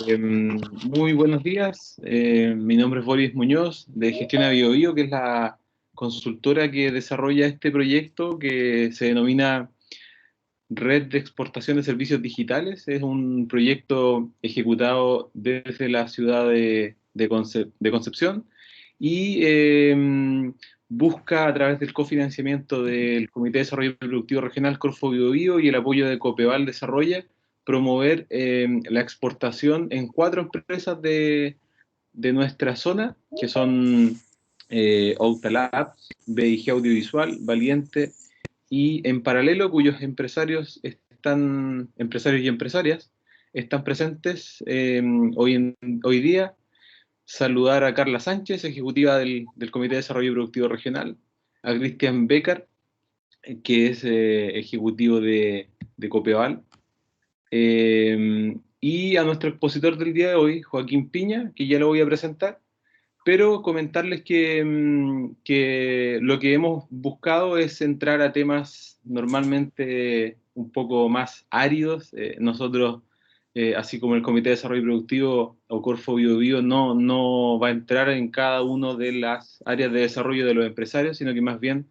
Muy buenos días, mi nombre es Boris Muñoz de Gestión a BioBio, que es la consultora que desarrolla este proyecto que se denomina Red de Exportación de Servicios Digitales. Es un proyecto ejecutado desde la ciudad de Concepción y busca a través del cofinanciamiento del Comité de Desarrollo Productivo Regional Corfo BioBio y el apoyo de Copeval Desarrolla promover la exportación en 4 empresas de nuestra zona, que son Outalabs, BIG Audiovisual, Valiente, y en paralelo cuyos empresarios y empresarias están presentes hoy día. Saludar a Carla Sánchez, ejecutiva del Comité de Desarrollo Productivo Regional, a Cristian Becar, que es ejecutivo de Copeval, y a nuestro expositor del día de hoy, Joaquín Piña, que ya lo voy a presentar, pero comentarles que lo que hemos buscado es entrar a temas normalmente un poco más áridos. Nosotros, así como el Comité de Desarrollo Productivo o Corfo BioBio, no va a entrar en cada una de las áreas de desarrollo de los empresarios, sino que más bien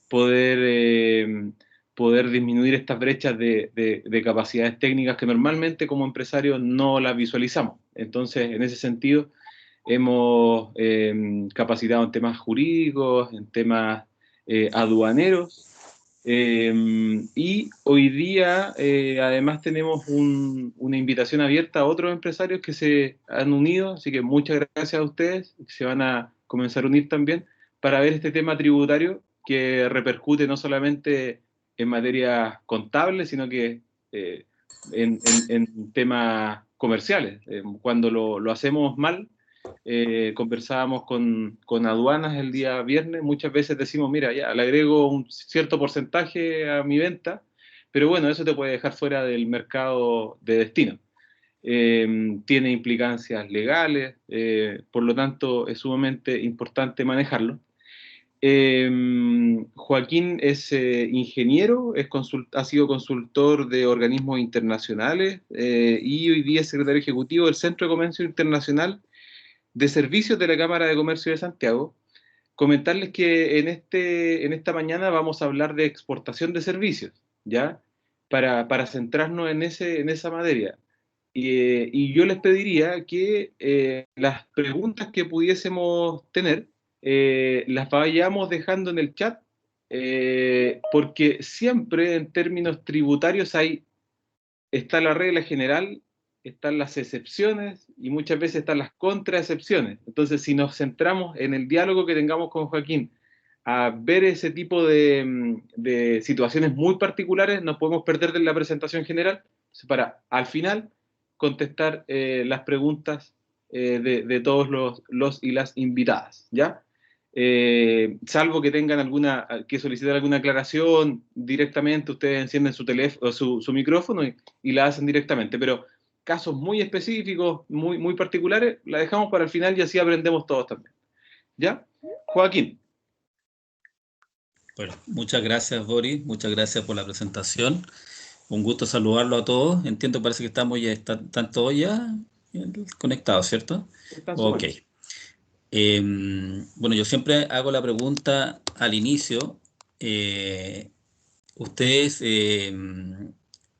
poder, poder disminuir estas brechas de capacidades técnicas que normalmente como empresarios no las visualizamos. Entonces, en ese sentido, hemos capacitado en temas jurídicos, en temas aduaneros, y hoy día además tenemos una invitación abierta a otros empresarios que se han unido, así que muchas gracias a ustedes, que se van a comenzar a unir también para ver este tema tributario que repercute no solamente en materia contable, sino que eh, en temas comerciales. Cuando lo hacemos mal, conversábamos con aduanas el día viernes, muchas veces decimos, mira, ya le agrego un cierto porcentaje a mi venta, pero bueno, eso te puede dejar fuera del mercado de destino. Tiene implicancias legales, por lo tanto es sumamente importante manejarlo. Joaquín es ingeniero, ha sido consultor de organismos internacionales y hoy día es secretario ejecutivo del Centro de Comercio Internacional de Servicios de la Cámara de Comercio de Santiago. Comentarles que en esta mañana vamos a hablar de exportación de servicios, ¿ya? Para centrarnos en esa materia. Y yo les pediría que las preguntas que pudiésemos tener las vayamos dejando en el chat, porque siempre en términos tributarios está la regla general, están las excepciones y muchas veces están las contraexcepciones. Entonces, si nos centramos en el diálogo que tengamos con Joaquín, a ver ese tipo de situaciones muy particulares, nos podemos perder de la presentación general para, al final, contestar las preguntas de todos los y las invitadas, ¿ya? Salvo que tengan que solicitar alguna aclaración directamente, ustedes encienden su teléfono, su micrófono y la hacen directamente, pero casos muy específicos, muy particulares, la dejamos para el final y así aprendemos todos también. ¿Ya? Joaquín. Bueno, muchas gracias, Boris. Muchas gracias por la presentación. Un gusto saludarlo a todos. Entiendo, parece que están todos ya conectados, ¿cierto? Están súper Ok. bien. Bueno, yo siempre hago la pregunta al inicio. ¿Ustedes,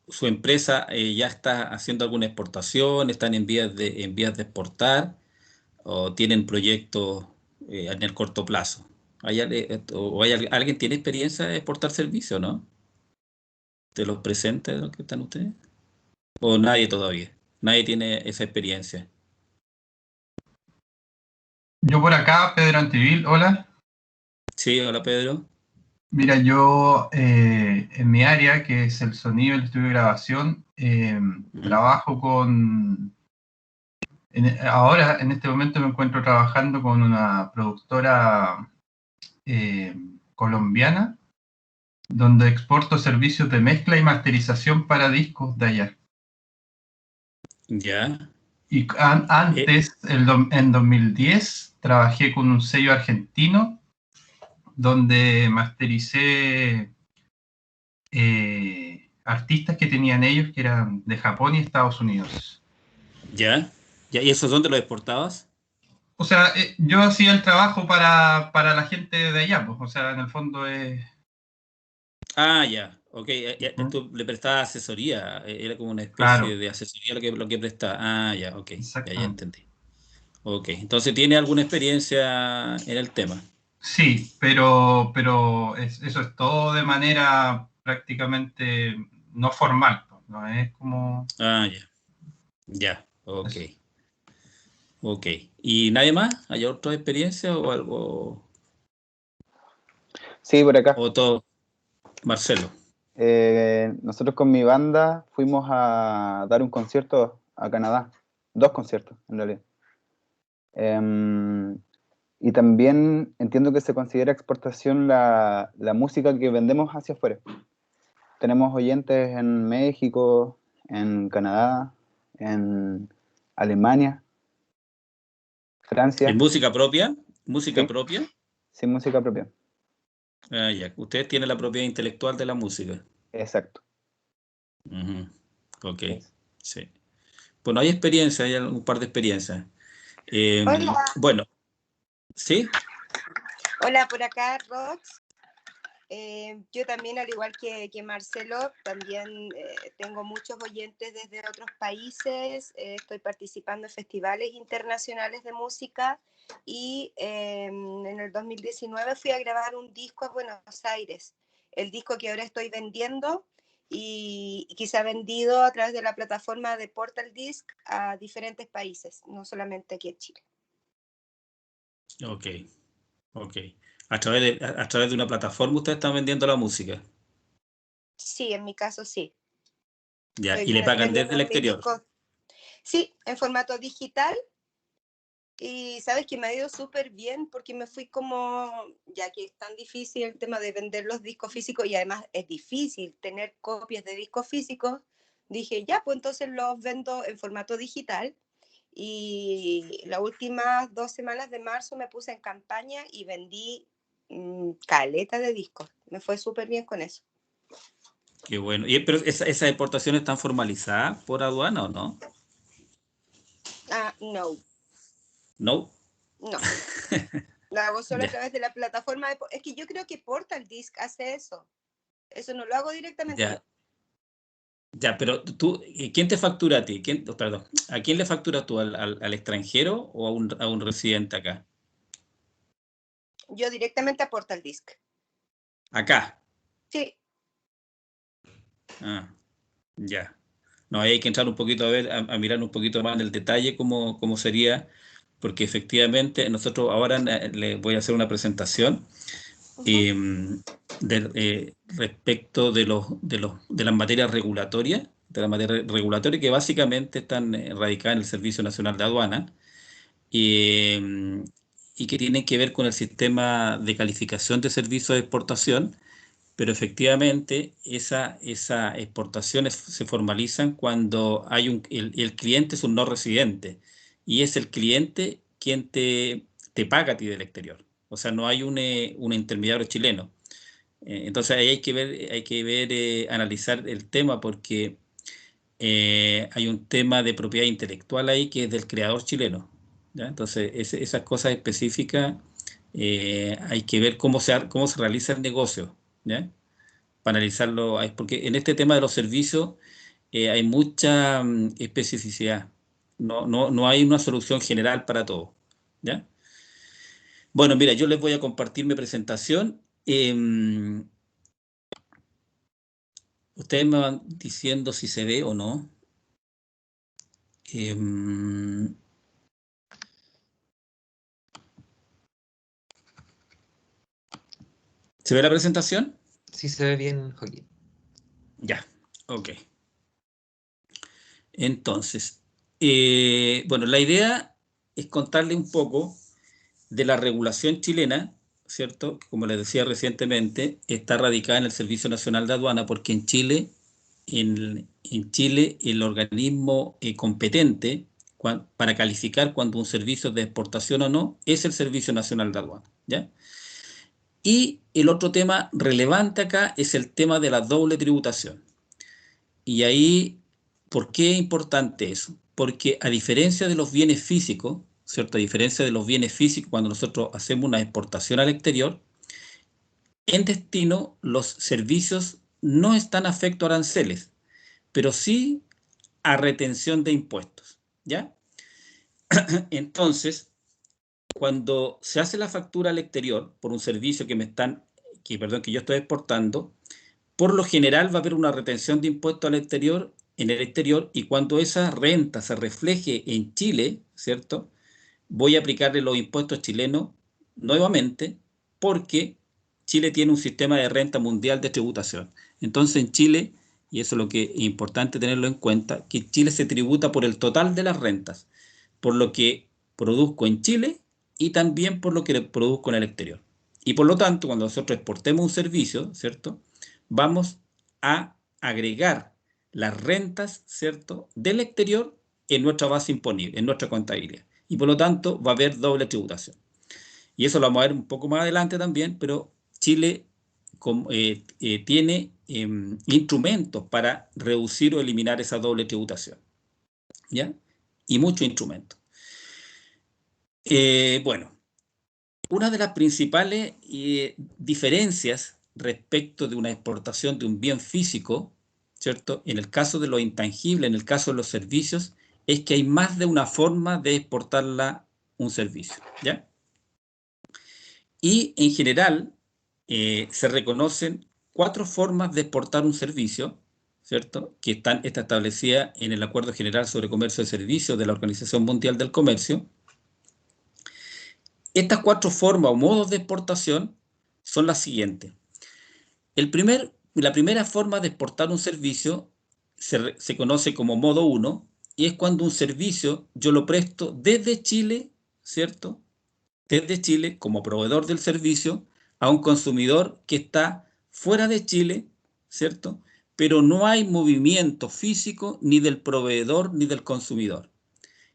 su empresa ya está haciendo alguna exportación? ¿Están en vías de exportar? ¿O tienen proyectos en el corto plazo? ¿Alguien tiene experiencia de exportar servicios, no? ¿De los presentes de los que están ustedes? ¿O nadie todavía? Nadie tiene esa experiencia. Yo por acá, Pedro Antivil, hola. Sí, hola Pedro. Mira, yo en mi área, que es el sonido y el estudio de grabación, trabajo ahora, en este momento me encuentro trabajando con una productora colombiana, donde exporto servicios de mezcla y masterización para discos de allá. Ya. Y antes, en 2010, trabajé con un sello argentino donde mastericé artistas que tenían ellos que eran de Japón y Estados Unidos. ¿Ya? ¿Ya? ¿Y esos dónde los exportabas? O sea, yo hacía el trabajo para la gente de allá, pues, o sea, en el fondo es... Ah, ya. Ok, Ujú. tú le prestabas asesoría. Era como una especie Claro, de asesoría lo que prestaba. Ah, ya, ok. Ya exactamente. entendí. Ok, entonces tiene alguna experiencia en el tema. Sí, pero eso es todo de manera prácticamente no formal, pues, no es como Ah, ya. Ya, ok. eso. Ok. ¿Y nadie más? ¿Hay otra experiencia o algo? Sí, por acá. ¿O todo? Marcelo. Nosotros con mi banda fuimos a dar un concierto a Canadá. Dos conciertos, en realidad. Em, y también entiendo que se considera exportación la música que vendemos hacia afuera. Tenemos oyentes en México, en Canadá, en Alemania, ¿En Francia. música propia? ¿Música Sí, propia? sin música propia. Ah, ya. Ustedes tienen la propiedad intelectual de la música. Exacto. Ujú. Ok, Es. sí. Bueno, hay experiencia, hay un par de experiencias. Hola, Bueno, ¿sí? hola por acá, Rox. Yo también, al igual que Marcelo, también tengo muchos oyentes desde otros países. Estoy participando en festivales internacionales de música y en el 2019 fui a grabar un disco a Buenos Aires. El disco que ahora estoy vendiendo y que se ha vendido a través de la plataforma de Portal Disc a diferentes países, no solamente aquí en Chile. Ok, ok. A través de una plataforma ustedes están vendiendo la música. Sí, en mi caso sí. Ya, y Estoy le pagan desde vendiendo el mis exterior. discos, sí, en formato digital. Y sabes que me ha ido súper bien porque me fui como, ya que es tan difícil el tema de vender los discos físicos y además es difícil tener copias de discos físicos, dije, ya, pues entonces los vendo en formato digital. Y las últimas 2 semanas de marzo me puse en campaña y vendí caleta de discos. Me fue súper bien con eso. Qué bueno. Pero ¿esas exportaciones están formalizadas por aduana o no? Ah, no, No. no. Lo hago solo a Ya, través de la plataforma de... Es que yo creo que Portal Disc hace eso. Eso no lo hago directamente yo. ya, ya, pero tú, ¿quién te factura a ti? Perdón, ¿a quién le facturas tú? ¿Al extranjero o a un residente acá? Yo directamente a Portal Disc. Acá. Sí, Ah, ya. No, ahí hay que entrar un poquito a ver, a mirar un poquito más en el detalle cómo sería, porque efectivamente nosotros ahora le voy a hacer una presentación uh-huh. respecto de las materias regulatorias, que básicamente están radicadas en el Servicio Nacional de Aduana eh, y que tienen que ver con el sistema de calificación de servicios de exportación, pero efectivamente esas exportaciones se formalizan cuando el cliente es un no residente y es el cliente quien te paga a ti del exterior. O sea, no hay un intermediario chileno. Entonces ahí hay que ver, analizar el tema porque hay un tema de propiedad intelectual ahí que es del creador chileno. ¿Ya? Entonces esas cosas específicas hay que ver cómo se realiza el negocio. ¿Ya? Para analizarlo, porque en este tema de los servicios hay mucha especificidad. No hay una solución general para todo. ¿Ya? Bueno, mira, yo les voy a compartir mi presentación. Ustedes me van diciendo si se ve o no. Em, ¿Se ve la presentación? Sí se ve bien, Joaquín. Ya, ok. Entonces, bueno, la idea es contarle un poco de la regulación chilena, ¿cierto? Que, como les decía recientemente, está radicada en el Servicio Nacional de Aduana, porque en Chile el organismo competente para calificar cuando un servicio es de exportación o no es el Servicio Nacional de Aduana, ¿ya? Y el otro tema relevante acá es el tema de la doble tributación. Y ahí ¿Por qué es importante eso? Porque a diferencia de los bienes físicos, ¿cierto? A diferencia de los bienes físicos, cuando nosotros hacemos una exportación al exterior, en destino los servicios no están afectos a aranceles, pero sí a retención de impuestos, ¿ya? Entonces, cuando se hace la factura al exterior por un servicio que yo estoy exportando, por lo general va a haber una retención de impuestos en el exterior, y cuando esa renta se refleje en Chile, ¿cierto? Voy a aplicarle los impuestos chilenos nuevamente, porque Chile tiene un sistema de renta mundial de tributación. Entonces en Chile, y eso es lo que es importante tenerlo en cuenta, que Chile se tributa por el total de las rentas, por lo que produzco en Chile y también por lo que produzco en el exterior. Y por lo tanto, cuando nosotros exportemos un servicio, ¿cierto?, vamos a agregar las rentas, ¿cierto?, del exterior en nuestra base imponible, en nuestra contabilidad. Y por lo tanto va a haber doble tributación. Y eso lo vamos a ver un poco más adelante también, pero Chile tiene instrumentos para reducir o eliminar esa doble tributación, ¿ya? Y muchos instrumentos. Bueno, una de las principales diferencias respecto de una exportación de un bien físico, ¿cierto?, en el caso de lo intangible, en el caso de los servicios, es que hay más de una forma de exportarla un servicio, ¿ya? Y en general se reconocen 4 formas de exportar un servicio, ¿cierto?, que está establecida en el Acuerdo General sobre Comercio de Servicios de la Organización Mundial del Comercio. Estas 4 formas o modos de exportación son las siguientes. La primera forma de exportar un servicio se conoce como modo 1, y es cuando un servicio yo lo presto desde Chile, ¿cierto?, desde Chile como proveedor del servicio a un consumidor que está fuera de Chile, ¿cierto?, pero no hay movimiento físico ni del proveedor ni del consumidor.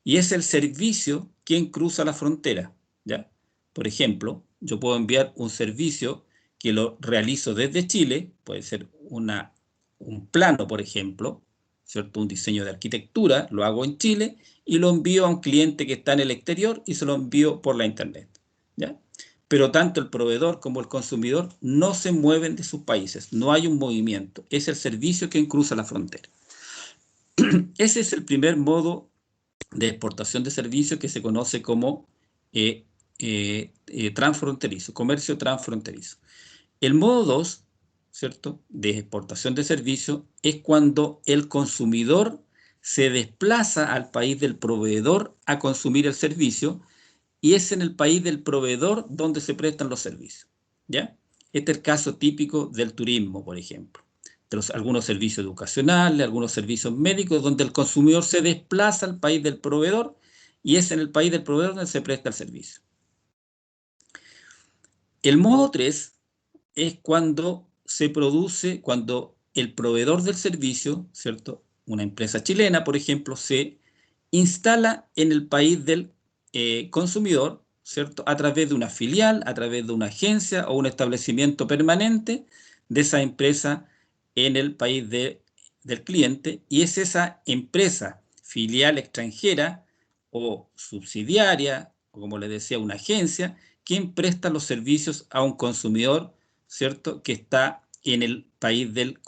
Y es el servicio quien cruza la frontera, ¿ya? Por ejemplo, yo puedo enviar un servicio que lo realizo desde Chile, puede ser un plano, por ejemplo, ¿cierto?, un diseño de arquitectura, lo hago en Chile y lo envío a un cliente que está en el exterior y se lo envío por la internet, ¿ya? Pero tanto el proveedor como el consumidor no se mueven de sus países, no hay un movimiento, es el servicio quien cruza la frontera. Ese es el primer modo de exportación de servicios que se conoce como transfronterizo, comercio transfronterizo. El modo 2, ¿cierto?, de exportación de servicios es cuando el consumidor se desplaza al país del proveedor a consumir el servicio, y es en el país del proveedor donde se prestan los servicios, ¿ya? Este es el caso típico del turismo, por ejemplo, de algunos servicios educacionales, algunos servicios médicos, donde el consumidor se desplaza al país del proveedor y es en el país del proveedor donde se presta el servicio. El modo 3 es cuando cuando el proveedor del servicio, ¿cierto?, una empresa chilena, por ejemplo, se instala en el país del consumidor, ¿cierto?, a través de una filial, a través de una agencia o un establecimiento permanente de esa empresa en el país del cliente, y es esa empresa filial extranjera o subsidiaria, o como les decía, una agencia, quien presta los servicios a un consumidor, ¿cierto?, que está en el país del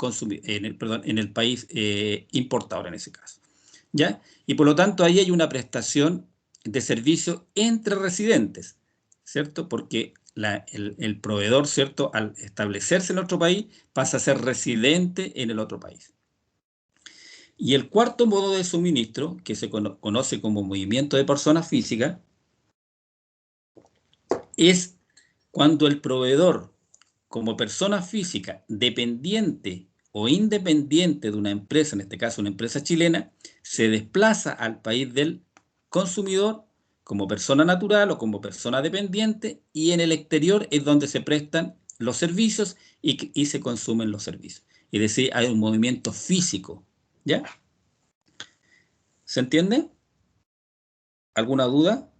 en el país importador en ese caso, ¿ya? Y por lo tanto ahí hay una prestación de servicio entre residentes, ¿cierto? Porque el proveedor, ¿cierto?, al establecerse en otro país, pasa a ser residente en el otro país. Y el cuarto modo de suministro, que se conoce como movimiento de personas físicas, es cuando el proveedor, como persona física dependiente o independiente de una empresa, en este caso una empresa chilena, se desplaza al país del consumidor como persona natural o como persona dependiente, y en el exterior es donde se prestan los servicios y se consumen los servicios. Es decir, hay un movimiento físico, ¿ya? ¿Se entiende? ¿Alguna duda?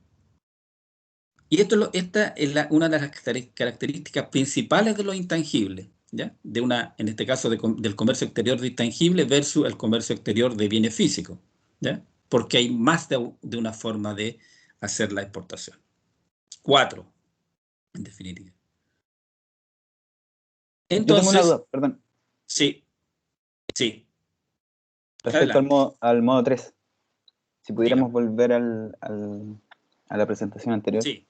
Y esta es una de las características principales de lo intangible, ¿ya? En este caso del comercio exterior de intangibles versus el comercio exterior de bienes físicos, ¿ya? Porque hay más de una forma de hacer la exportación. 4, en definitiva. Yo tengo una Entonces, duda, perdón. sí. Respecto al modo 3. Si pudiéramos Dígame. volver a la presentación anterior. Sí.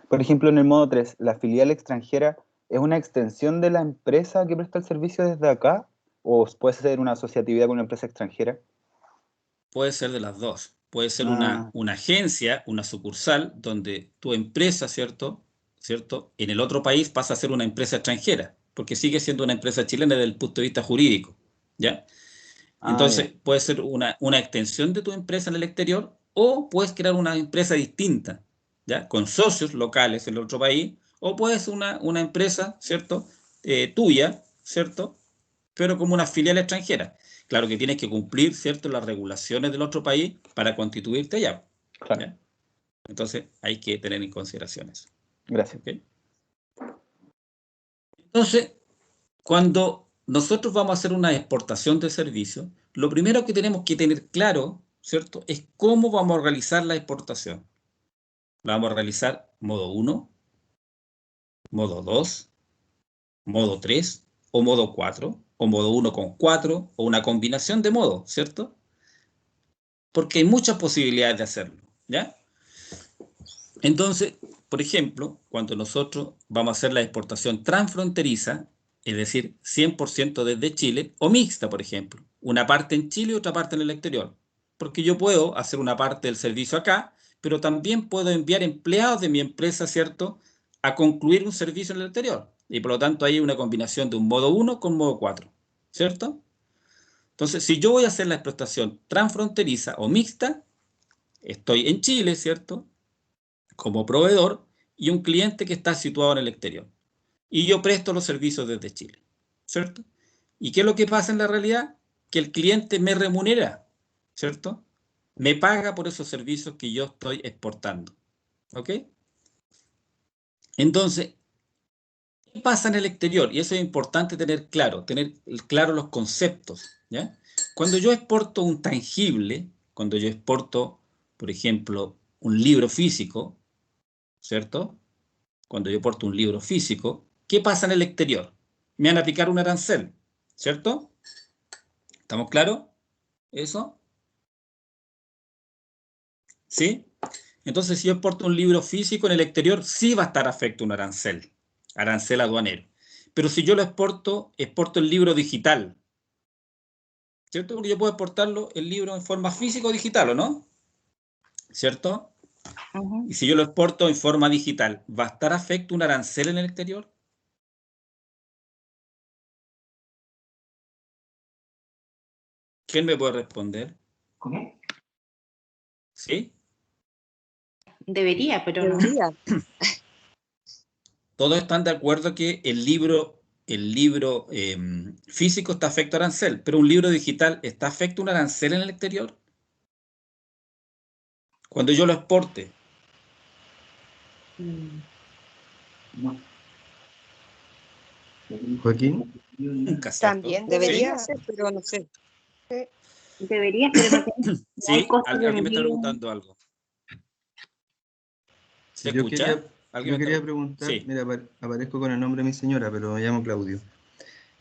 Por ejemplo, en el modo 3, ¿la filial extranjera es una extensión de la empresa que presta el servicio desde acá? ¿O puede ser una asociatividad con una empresa extranjera? Puede ser de las dos. Puede ser Ah, una agencia, una sucursal, donde tu empresa, ¿cierto? En el otro país pasa a ser una empresa extranjera, porque sigue siendo una empresa chilena desde el punto de vista jurídico, ¿ya? Entonces, ya. puede ser una extensión de tu empresa en el exterior, o puedes crear una empresa distinta, ¿ya? Con socios locales en el otro país, o puedes una empresa, ¿cierto? Tuya, ¿cierto? Pero como una filial extranjera. Claro que tienes que cumplir, ¿cierto?, las regulaciones del otro país para constituirte allá, Claro. ¿ya? Entonces, hay que tener en consideración eso. Gracias. ¿Okay? Entonces, cuando nosotros vamos a hacer una exportación de servicios, lo primero que tenemos que tener claro, ¿cierto?, es cómo vamos a realizar la exportación. La vamos a realizar modo 1, modo 2, modo 3 o modo 4, o modo 1 con 4, o una combinación de modos, ¿cierto? Porque hay muchas posibilidades de hacerlo, ¿ya? Entonces, por ejemplo, cuando nosotros vamos a hacer la exportación transfronteriza, es decir, 100% desde Chile, o mixta, por ejemplo, una parte en Chile y otra parte en el exterior, porque yo puedo hacer una parte del servicio acá, pero también puedo enviar empleados de mi empresa, ¿cierto?, a concluir un servicio en el exterior, y por lo tanto hay una combinación de un modo 1 con modo 4, ¿cierto? Entonces, si yo voy a hacer la exportación transfronteriza o mixta, estoy en Chile, ¿cierto?, como proveedor, y un cliente que está situado en el exterior. Y yo presto los servicios desde Chile, ¿cierto? ¿Y qué es lo que pasa en la realidad? Que el cliente me remunera, ¿cierto? Me paga por esos servicios que yo estoy exportando, ¿ok? Entonces, ¿qué pasa en el exterior? Y eso es importante tener claro los conceptos, ¿ya? Cuando yo exporto un tangible, cuando yo exporto, por ejemplo, un libro físico, ¿cierto? Cuando yo porto un libro físico, ¿qué pasa en el exterior? Me van a aplicar un arancel, ¿cierto? ¿Estamos claros? ¿Eso? ¿Sí? Entonces, si yo exporto un libro físico en el exterior, sí va a estar afecto a un arancel aduanero. Pero si yo lo exporto el libro digital, ¿cierto? Porque yo puedo exportarlo, el libro en forma física o digital, ¿o no? ¿Cierto? Y si yo lo exporto en forma digital, ¿va a estar afecto a un arancel en el exterior? ¿Quién me puede responder? ¿Cómo? ¿Sí? Debería, pero no. Debería. Todos están de acuerdo que el libro físico está afecto a arancel, pero un libro digital está afecto a un arancel en el exterior. Cuando yo lo exporte. No. Joaquín. Nunca, ¿cierto? También debería ¿Sí? ser, pero no sé. Debería, pero no hay ¿Sí? costos de ¿Alguien me está envío. preguntando algo? ¿Se Yo escucha? quería, preguntar, Sí. mira, aparezco con el nombre de mi señora, pero me llamo Claudio.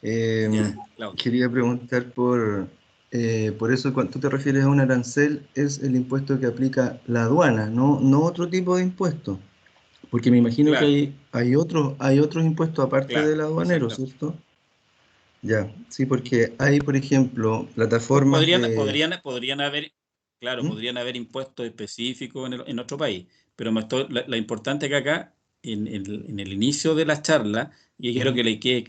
Ya, Claudio. Quería preguntar por eso, cuando tú te refieres a un arancel, es el impuesto que aplica la aduana, no otro tipo de impuesto. Porque me imagino Claro, que hay otros impuestos aparte claro, del aduanero, exacto. ¿cierto? Ya, sí, porque hay, por ejemplo, plataformas de... Podrían haber, claro, ¿Mm? podrían haber impuestos específicos en otro país, pero la importante que acá, en el inicio de la charla, y quiero Ujú. que le quede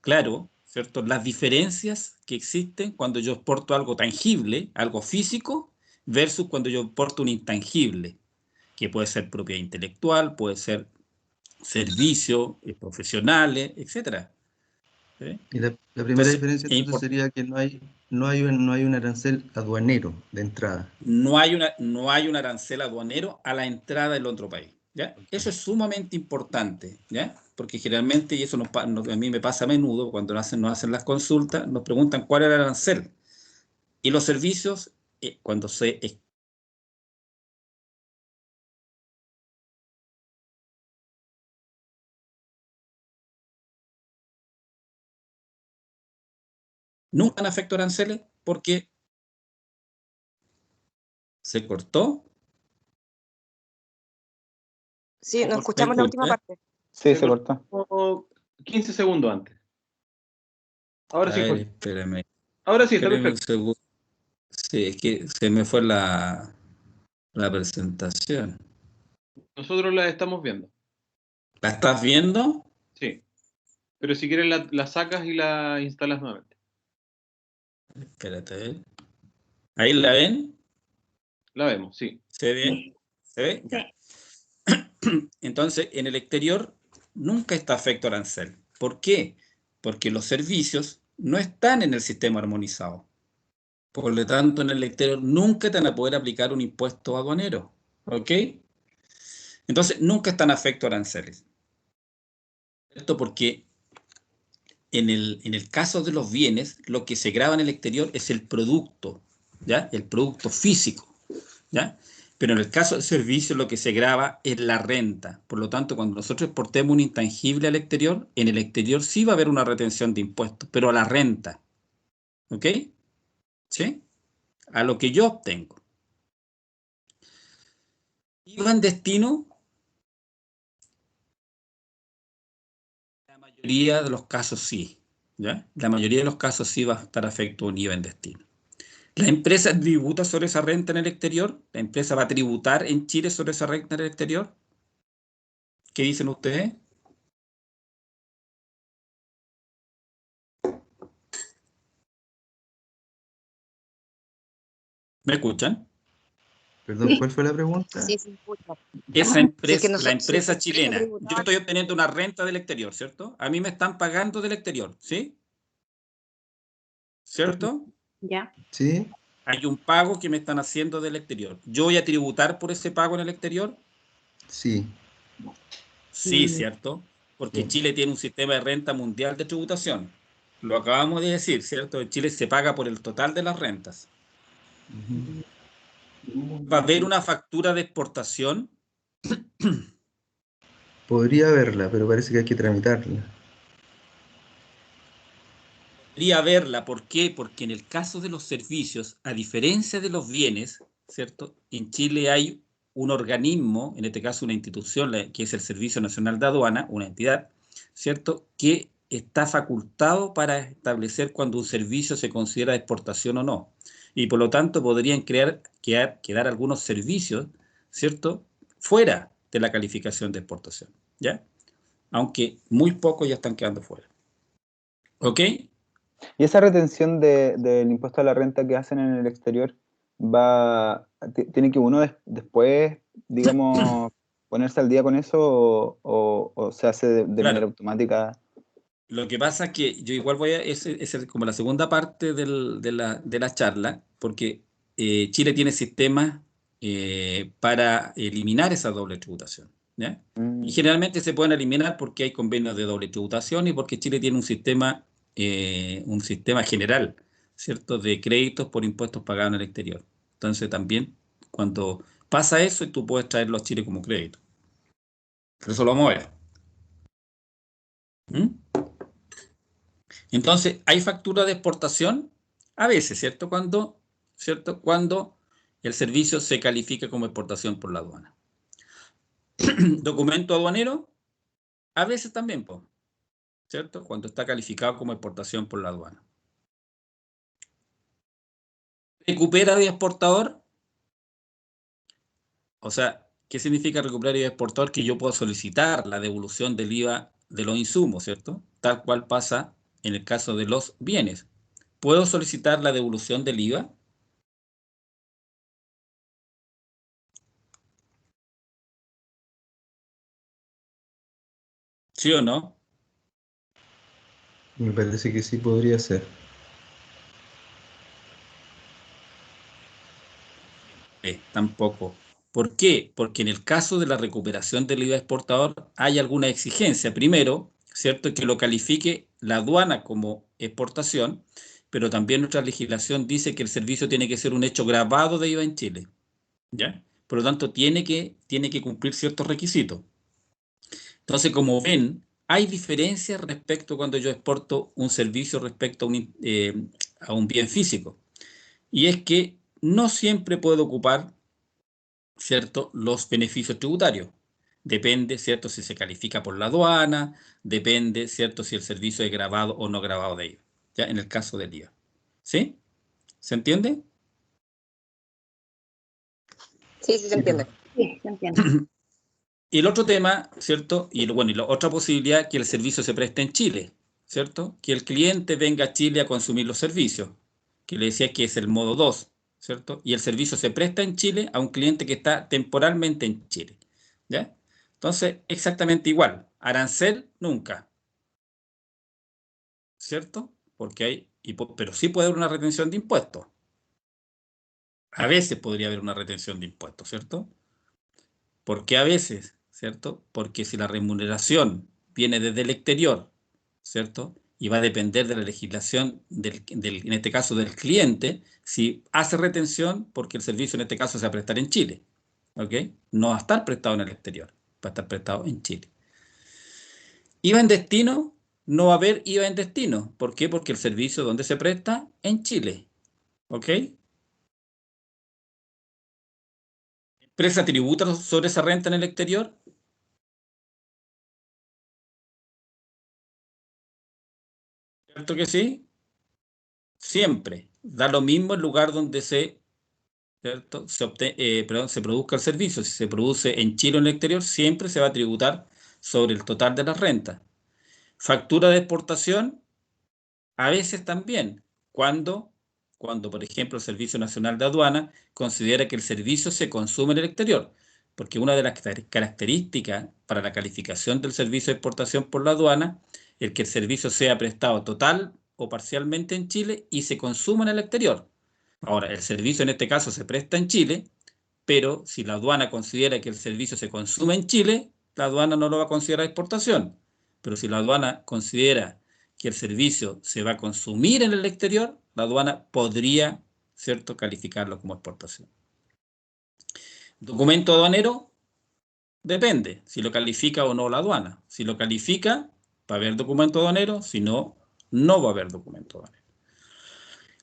claro, ¿cierto?, las diferencias que existen cuando yo exporto algo tangible, algo físico, versus cuando yo exporto un intangible, que puede ser propiedad intelectual, puede ser servicios profesionales, etcétera. ¿Sí? Y la primera Entonces, diferencia es entonces importante. sería que no hay un arancel aduanero de entrada. No hay un arancel aduanero a la entrada del otro país. ¿Ya? Eso es sumamente importante, ¿ya? Porque generalmente, y eso a mí me pasa a menudo, cuando nos hacen las consultas, nos preguntan cuál era el arancel. Y los servicios, cuando nunca han afecto aranceles porque se cortó. Sí, no escuchamos la última parte. Sí, se cortó. 15 segundos antes. Ahora A sí, ver, Jorge. espérame. Ahora sí, está Espérame un perfecto. segundo. Sí, es que se me fue la presentación. Nosotros la estamos viendo. ¿La estás viendo? Sí. Pero si quieres la sacas y la instalas nuevamente. Espérate, a ver. ¿Ahí la ven? La vemos, sí. ¿Se ve? ¿Se ve? Ya. Entonces, en el exterior nunca está afecto arancel. ¿Por qué? Porque los servicios no están en el sistema armonizado. Por lo tanto, en el exterior nunca te van a poder aplicar un impuesto aduanero. ¿Ok? Entonces, nunca están afecto aranceles. Esto porque en el caso de los bienes, lo que se graba en el exterior es el producto, ¿ya? El producto físico, ¿ya? Pero en el caso del servicio, lo que se graba es la renta. Por lo tanto, cuando nosotros exportemos un intangible al exterior, en el exterior sí va a haber una retención de impuestos, pero a la renta, ¿ok? ¿Sí? A lo que yo obtengo. IVA en destino, la mayoría de los casos sí, ¿ya? La mayoría de los casos sí va a estar afecto a un IVA en destino. ¿La empresa tributa sobre esa renta en el exterior? ¿La empresa va a tributar en Chile sobre esa renta en el exterior? ¿Qué dicen ustedes? ¿Me escuchan? Perdón, ¿cuál fue la pregunta? Sí, se escucha. Esa Si es empresa, que la si empresa la empresa chilena, yo tributaria, estoy obteniendo una renta del exterior, ¿cierto? A mí me están pagando del exterior, ¿sí? ¿Cierto? Ya. ¿Sí? Hay un pago que me están haciendo del exterior. ¿Yo voy a tributar por ese pago en el exterior? Sí. Sí, ¿cierto? Porque Sí. Chile tiene un sistema de renta mundial de tributación. Lo acabamos de decir, ¿cierto? En Chile se paga por el total de las rentas. ¿Va a haber una factura de exportación? Podría haberla, pero parece que hay que tramitarla. Podría haberla, ¿por qué? Porque en el caso de los servicios, a diferencia de los bienes, ¿cierto? En Chile hay un organismo, en este caso una institución, que es el Servicio Nacional de Aduana, una entidad, ¿cierto? Que está facultado para establecer cuando un servicio se considera de exportación o no. Y por lo tanto podrían quedar algunos servicios, ¿cierto? Fuera de la calificación de exportación, ¿ya? Aunque muy pocos ya están quedando fuera. ¿Ok? ¿Y esa retención del impuesto a la renta que hacen en el exterior tiene que uno después, digamos, ponerse al día con eso o se hace de manera Claro. automática? Lo que pasa es que yo igual voy a, es como la segunda parte de la charla, porque Chile tiene sistemas para eliminar esa doble tributación, ¿ya? Y Mm, generalmente se pueden eliminar porque hay convenios de doble tributación y porque Chile tiene un sistema general, ¿cierto? De créditos por impuestos pagados en el exterior. Entonces también cuando pasa eso, tú puedes traerlo a Chile como crédito. Pero eso lo vamos a ver. ¿Mm? Entonces, ¿hay factura de exportación? A veces, ¿cierto? ¿Cierto? Cuando el servicio se califica como exportación por la aduana. ¿Documento aduanero? A veces también, po, ¿cierto? Cuando está calificado como exportación por la aduana. ¿Recupera de exportador? O sea, ¿qué significa recuperar de exportador? Que yo puedo solicitar la devolución del IVA de los insumos, ¿cierto? Tal cual pasa en el caso de los bienes. ¿Puedo solicitar la devolución del IVA? ¿Sí o no? Me parece que sí podría ser. Tampoco. ¿Por qué? Porque en el caso de la recuperación del IVA exportador hay alguna exigencia. Primero, ¿cierto?, que lo califique la aduana como exportación, pero también nuestra legislación dice que el servicio tiene que ser un hecho gravado de IVA en Chile, ¿ya? Por lo tanto, tiene que cumplir ciertos requisitos. Entonces, como ven, hay diferencias respecto cuando yo exporto un servicio respecto a un bien físico. Y es que no siempre puedo ocupar, ¿cierto?, los beneficios tributarios. Depende, ¿cierto?, si se califica por la aduana, depende, ¿cierto?, si el servicio es grabado o no grabado de IVA, ya en el caso del IVA. ¿Sí? ¿Se entiende? Sí, sí se entiende. Sí, se entiende. Y el otro tema, ¿cierto? Y la otra posibilidad, que el servicio se preste en Chile, ¿cierto? Que el cliente venga a Chile a consumir los servicios, que le decía que es el modo 2, ¿cierto? Y el servicio se presta en Chile a un cliente que está temporalmente en Chile, ¿ya? Entonces, exactamente igual. Arancel, nunca, ¿cierto? Porque pero sí puede haber una retención de impuestos. A veces podría haber una retención de impuestos, ¿cierto? ¿Por qué a veces? ¿Cierto? Porque si la remuneración viene desde el exterior, ¿cierto? Y va a depender de la legislación en este caso del cliente, si hace retención, porque el servicio en este caso se va a prestar en Chile, ¿ok? No va a estar prestado en el exterior, va a estar prestado en Chile. IVA en destino, no va a haber IVA en destino. ¿Por qué? Porque el servicio donde se presta, en Chile, ¿ok? ¿Empresa tributa sobre esa renta en el exterior? ¿Cierto que sí? Siempre. Da lo mismo el lugar donde ¿cierto?, se produzca el servicio. Si se produce en Chile o en el exterior, siempre se va a tributar sobre el total de la renta. Factura de exportación, a veces también, cuando, por ejemplo, el Servicio Nacional de Aduana considera que el servicio se consume en el exterior. Porque una de las características para la calificación del servicio de exportación por la aduana es que el servicio sea prestado total o parcialmente en Chile y se consuma en el exterior. Ahora, el servicio en este caso se presta en Chile, pero si la aduana considera que el servicio se consume en Chile, la aduana no lo va a considerar exportación. Pero si la aduana considera que el servicio se va a consumir en el exterior, la aduana podría, ¿cierto?, calificarlo como exportación. Documento aduanero, depende si lo califica o no la aduana. Si lo califica, va a haber documento aduanero, si no, no va a haber documento aduanero.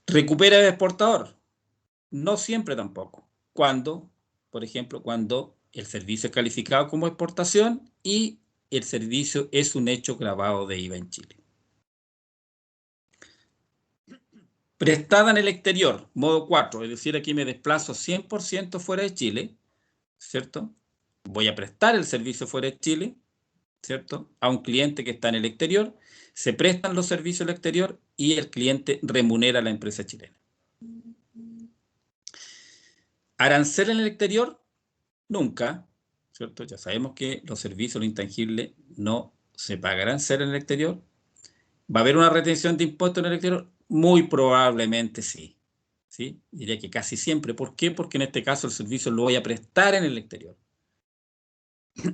Recupera el exportador, no siempre tampoco. Cuando, por ejemplo, cuando el servicio es calificado como exportación y el servicio es un hecho gravado de IVA en Chile. Prestada en el exterior, modo 4, es decir, aquí me desplazo 100% fuera de Chile, ¿cierto? Voy a prestar el servicio fuera de Chile, ¿cierto?, a un cliente que está en el exterior, se prestan los servicios al exterior y el cliente remunera a la empresa chilena. Arancel en el exterior, nunca, ¿cierto? Ya sabemos que los servicios, lo intangible, no se pagarán arancel en el exterior. ¿Va a haber una retención de impuestos en el exterior? Muy probablemente sí. ¿Sí? Diría que casi siempre. ¿Por qué? Porque en este caso el servicio lo voy a prestar en el exterior.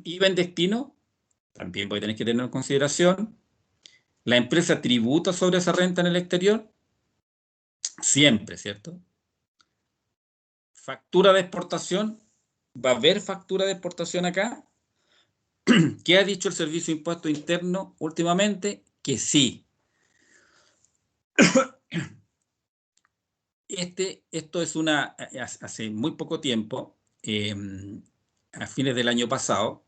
IVA en destino, también voy a tener que tener en consideración. ¿La empresa tributa sobre esa renta en el exterior? Siempre, ¿cierto? Factura de exportación. ¿Va a haber factura de exportación acá? ¿Qué ha dicho el Servicio de Impuesto Interno últimamente? Que sí. Esto es hace muy poco tiempo, a fines del año pasado,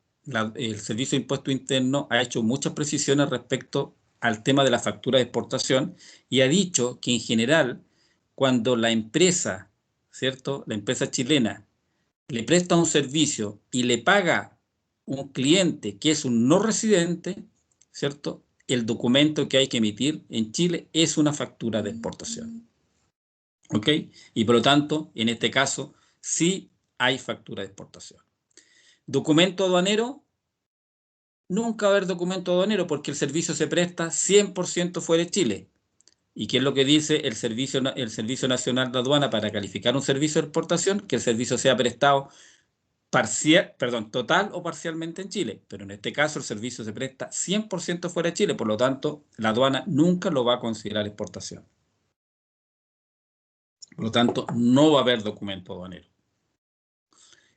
el Servicio de Impuesto Interno ha hecho muchas precisiones respecto al tema de la factura de exportación y ha dicho que en general, cuando la empresa, ¿cierto?, la empresa chilena le presta un servicio y le paga un cliente que es un no residente, ¿cierto?, el documento que hay que emitir en Chile es una factura de exportación. ¿Ok? Y por lo tanto, en este caso, sí hay factura de exportación. Documento aduanero, nunca va a haber documento aduanero porque el servicio se presta 100% fuera de Chile. ¿Y qué es lo que dice el Servicio Nacional de Aduana para calificar un servicio de exportación? Que el servicio sea prestado total o parcialmente en Chile, pero en este caso el servicio se presta 100% fuera de Chile, por lo tanto, la aduana nunca lo va a considerar exportación. Por lo tanto, no va a haber documento aduanero.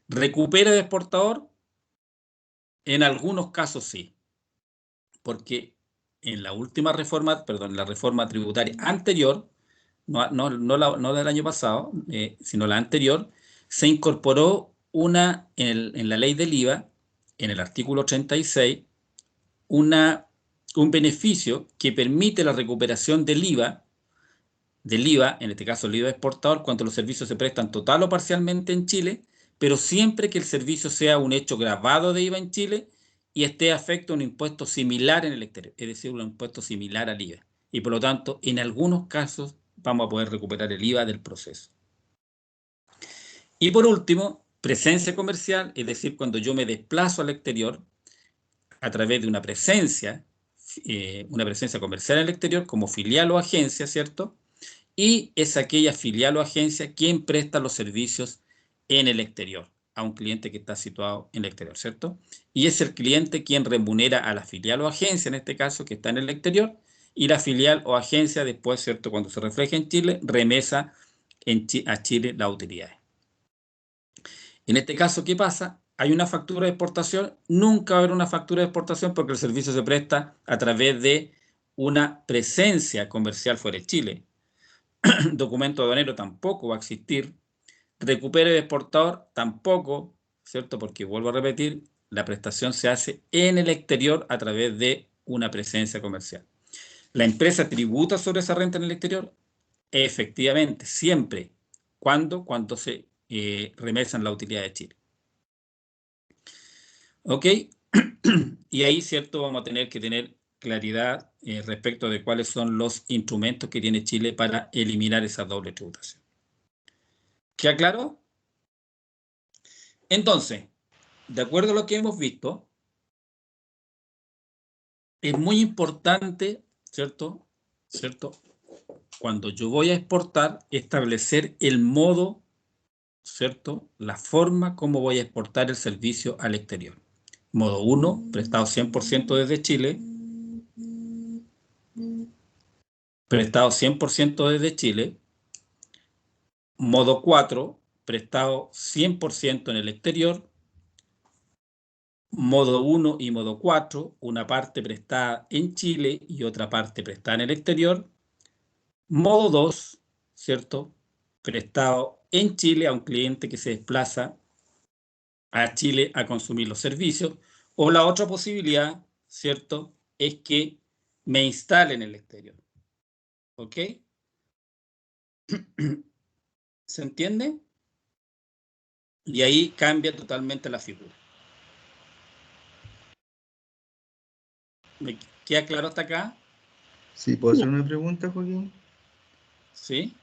¿Recupera el exportador? En algunos casos sí, porque en la última reforma, perdón, la reforma tributaria anterior, no del año pasado, sino la anterior, se incorporó en la ley del IVA, en el artículo 36, un beneficio que permite la recuperación del IVA, en este caso el IVA exportador, cuando los servicios se prestan total o parcialmente en Chile, pero siempre que el servicio sea un hecho gravado de IVA en Chile y esté afecto a un impuesto similar en el exterior, es decir, un impuesto similar al IVA. Y por lo tanto, en algunos casos vamos a poder recuperar el IVA del proceso. Y por último, presencia comercial, es decir, cuando yo me desplazo al exterior a través de una presencia comercial en el exterior como filial o agencia, ¿cierto? Y es aquella filial o agencia quien presta los servicios en el exterior a un cliente que está situado en el exterior, ¿cierto? Y es el cliente quien remunera a la filial o agencia, en este caso, que está en el exterior, y la filial o agencia después, ¿cierto?, cuando se refleja en Chile, remesa a Chile las utilidades. En este caso, ¿qué pasa? Hay una factura de exportación, nunca va a haber una factura de exportación porque el servicio se presta a través de una presencia comercial fuera de Chile. Documento aduanero tampoco va a existir. Recupere de exportador tampoco, ¿cierto? Porque vuelvo a repetir, la prestación se hace en el exterior a través de una presencia comercial. ¿La empresa tributa sobre esa renta en el exterior? Efectivamente, siempre. ¿Cuándo? Cuando se remesan la utilidad de Chile. ¿Ok? Y ahí, ¿cierto? Vamos a tener que tener claridad respecto de cuáles son los instrumentos que tiene Chile para eliminar esa doble tributación. ¿Queda claro? Entonces, de acuerdo a lo que hemos visto, es muy importante, ¿cierto? Cuando yo voy a exportar, establecer el modo, ¿cierto? La forma como voy a exportar el servicio al exterior. Modo 1, prestado 100% desde Chile. Prestado 100% desde Chile. Modo 4, prestado 100% en el exterior. Modo 1 y modo 4, una parte prestada en Chile y otra parte prestada en el exterior. Modo 2, ¿cierto? Prestado en Chile a un cliente que se desplaza a Chile a consumir los servicios. O la otra posibilidad, ¿cierto?, es que me instale en el exterior. ¿Ok? ¿Se entiende? Y ahí cambia totalmente la figura. ¿Me queda claro hasta acá? Sí, ¿puedo hacer una pregunta, Joaquín? ¿Sí?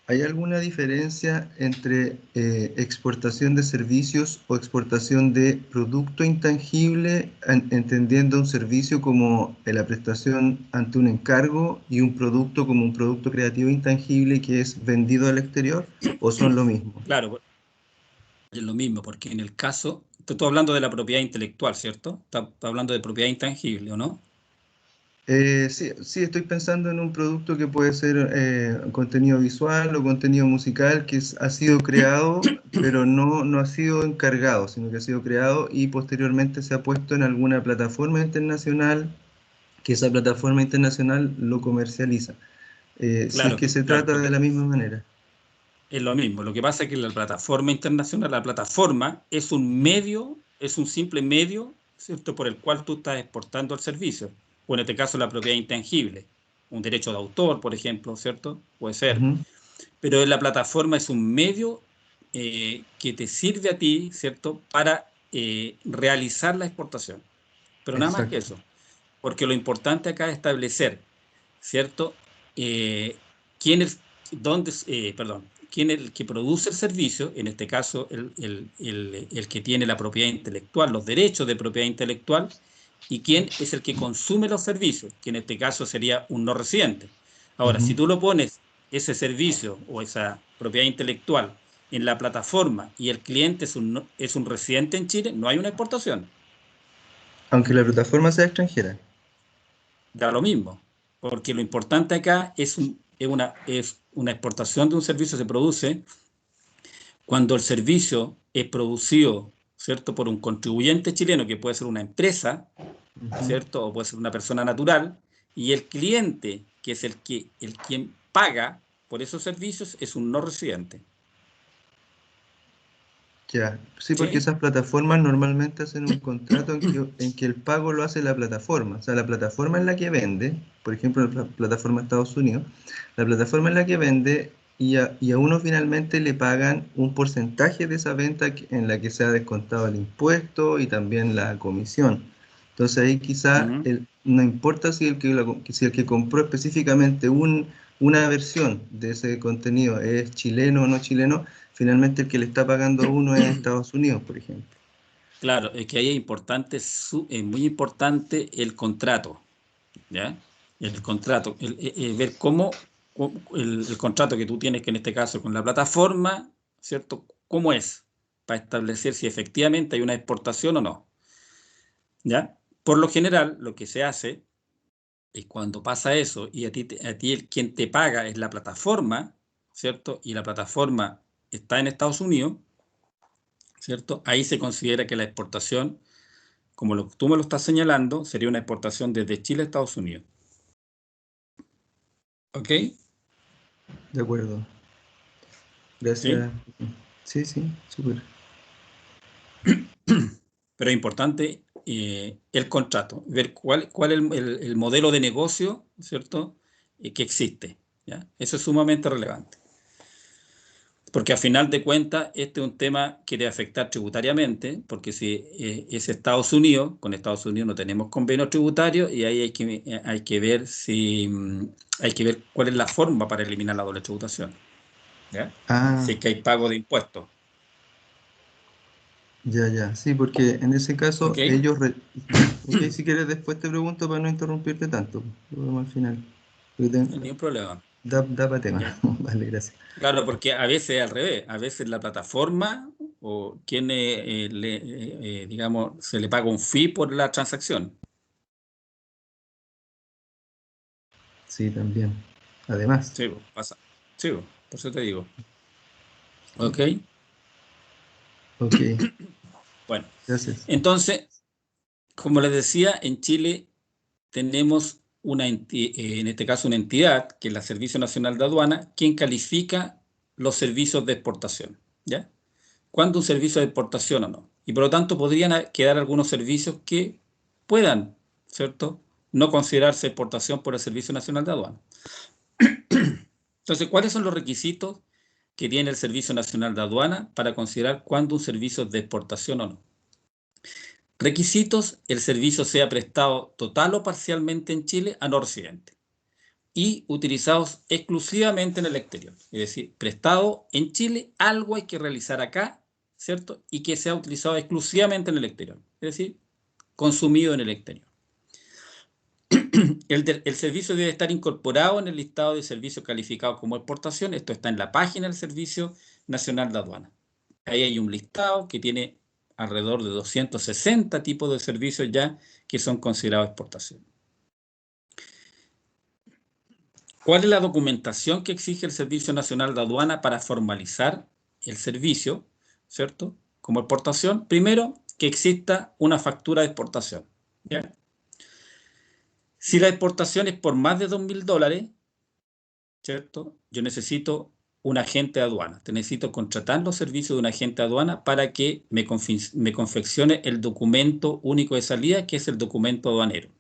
¿Hay alguna diferencia entre exportación de servicios o exportación de producto intangible, entendiendo un servicio como la prestación ante un encargo y un producto como un producto creativo intangible que es vendido al exterior, o son lo mismo? Claro, es lo mismo, porque en el caso, estoy hablando de la propiedad intelectual, ¿cierto? Está hablando de propiedad intangible, ¿o no? Sí, estoy pensando en un producto que puede ser contenido visual o contenido musical que ha sido creado, pero no ha sido encargado, sino que ha sido creado y posteriormente se ha puesto en alguna plataforma internacional, que esa plataforma internacional lo comercializa. Si es Claro, que se claro, trata de la misma manera. es lo mismo. Lo que pasa es que la plataforma internacional, la plataforma es un medio, es un simple medio, ¿cierto?, por el cual tú estás exportando el servicio. O en este caso la propiedad intangible. Un derecho de autor, por ejemplo, ¿cierto? Puede ser. Ujú. Pero la plataforma es un medio que te sirve a ti, ¿cierto?, para realizar la exportación. Pero nada más que Exacto. eso. Porque lo importante acá es establecer, ¿cierto?, quién es el que produce el servicio, en este caso el que tiene la propiedad intelectual, los derechos de propiedad intelectual, y quién es el que consume los servicios, que en este caso sería un no residente. Ahora, si Ujú. tú lo pones ese servicio o esa propiedad intelectual en la plataforma y el cliente es un residente en Chile, no hay una exportación. Aunque la plataforma sea extranjera. Da lo mismo, porque lo importante acá es una exportación de un servicio se produce cuando el servicio es producido, ¿cierto?, por un contribuyente chileno, que puede ser una empresa, ¿cierto?, o puede ser una persona natural, y el cliente, que es quien paga por esos servicios, es un no residente. Ya, sí, porque ¿Sí? esas plataformas normalmente hacen un contrato en que el pago lo hace la plataforma. O sea, la plataforma es la que vende, por ejemplo, la plataforma de Estados Unidos, la plataforma es la que vende y a uno finalmente le pagan un porcentaje de esa venta en la que se ha descontado el impuesto y también la comisión. Entonces ahí quizá no importa si si el que compró específicamente una versión de ese contenido es chileno o no chileno, finalmente el que le está pagando a uno es Estados Unidos, por ejemplo. Claro, es que ahí es importante, es muy importante el contrato, ¿ya? El contrato, ver el contrato que tú tienes, que en este caso con la plataforma, ¿cierto? ¿Cómo es? Para establecer si efectivamente hay una exportación o no, ¿ya? Por lo general, lo que se hace es cuando pasa eso y a ti quien te paga es la plataforma, ¿cierto? Y la plataforma está en Estados Unidos, ¿cierto? Ahí se considera que la exportación, como tú me lo estás señalando, sería una exportación desde Chile a Estados Unidos. ¿Ok? De acuerdo. Gracias. Sí, sí, súper. Pero es importante el contrato, ver cuál es el modelo de negocio, ¿cierto? Que existe, ¿ya? Eso es sumamente relevante. Porque a final de cuentas, este es un tema que debe afectar tributariamente, porque si es Estados Unidos, con Estados Unidos no tenemos convenio tributario y ahí hay que ver cuál es la forma para eliminar la doble tributación, ¿ya? Si es que hay pago de impuestos. Ya, sí, porque en ese caso ¿Ok? ellos... Ok, si quieres después te pregunto para no interrumpirte tanto. Lo vemos al final. No hay ningún problema. Da para tema. ¿Ya? Vale, gracias. Claro, porque a veces es al revés, a veces la plataforma o quien digamos, se le paga un fee por la transacción. Sí, también. Además. Sí, pasa. Sí, por eso te digo. ¿Ok? Ok, Bueno, gracias. entonces, como les decía, en Chile tenemos en este caso una entidad, que es la Servicio Nacional de Aduana, quien califica los servicios de exportación, ¿ya? ¿Cuándo un servicio de exportación o no? Y por lo tanto podrían quedar algunos servicios que puedan, ¿cierto?, no considerarse exportación por el Servicio Nacional de Aduana. Entonces, ¿cuáles son los requisitos que tiene el Servicio Nacional de Aduana para considerar cuándo un servicio es de exportación o no? Requisitos: el servicio sea prestado total o parcialmente en Chile a no residentes y utilizados exclusivamente en el exterior. Es decir, prestado en Chile, algo hay que realizar acá, ¿cierto? Y que sea utilizado exclusivamente en el exterior. Es decir, consumido en el exterior. El servicio debe estar incorporado en el listado de servicios calificados como exportación. Esto está en la página del Servicio Nacional de Aduana. Ahí hay un listado que tiene alrededor de 260 tipos de servicios ya que son considerados exportación. ¿Cuál es la documentación que exige el Servicio Nacional de Aduana para formalizar el servicio, ¿cierto?, como exportación? Primero, que exista una factura de exportación, ¿ya? Si la exportación es por más de $2.000, ¿cierto?, yo necesito un agente de aduana. Te necesito contratar los servicios de un agente de aduana para que me confeccione el documento único de salida, que es el documento aduanero.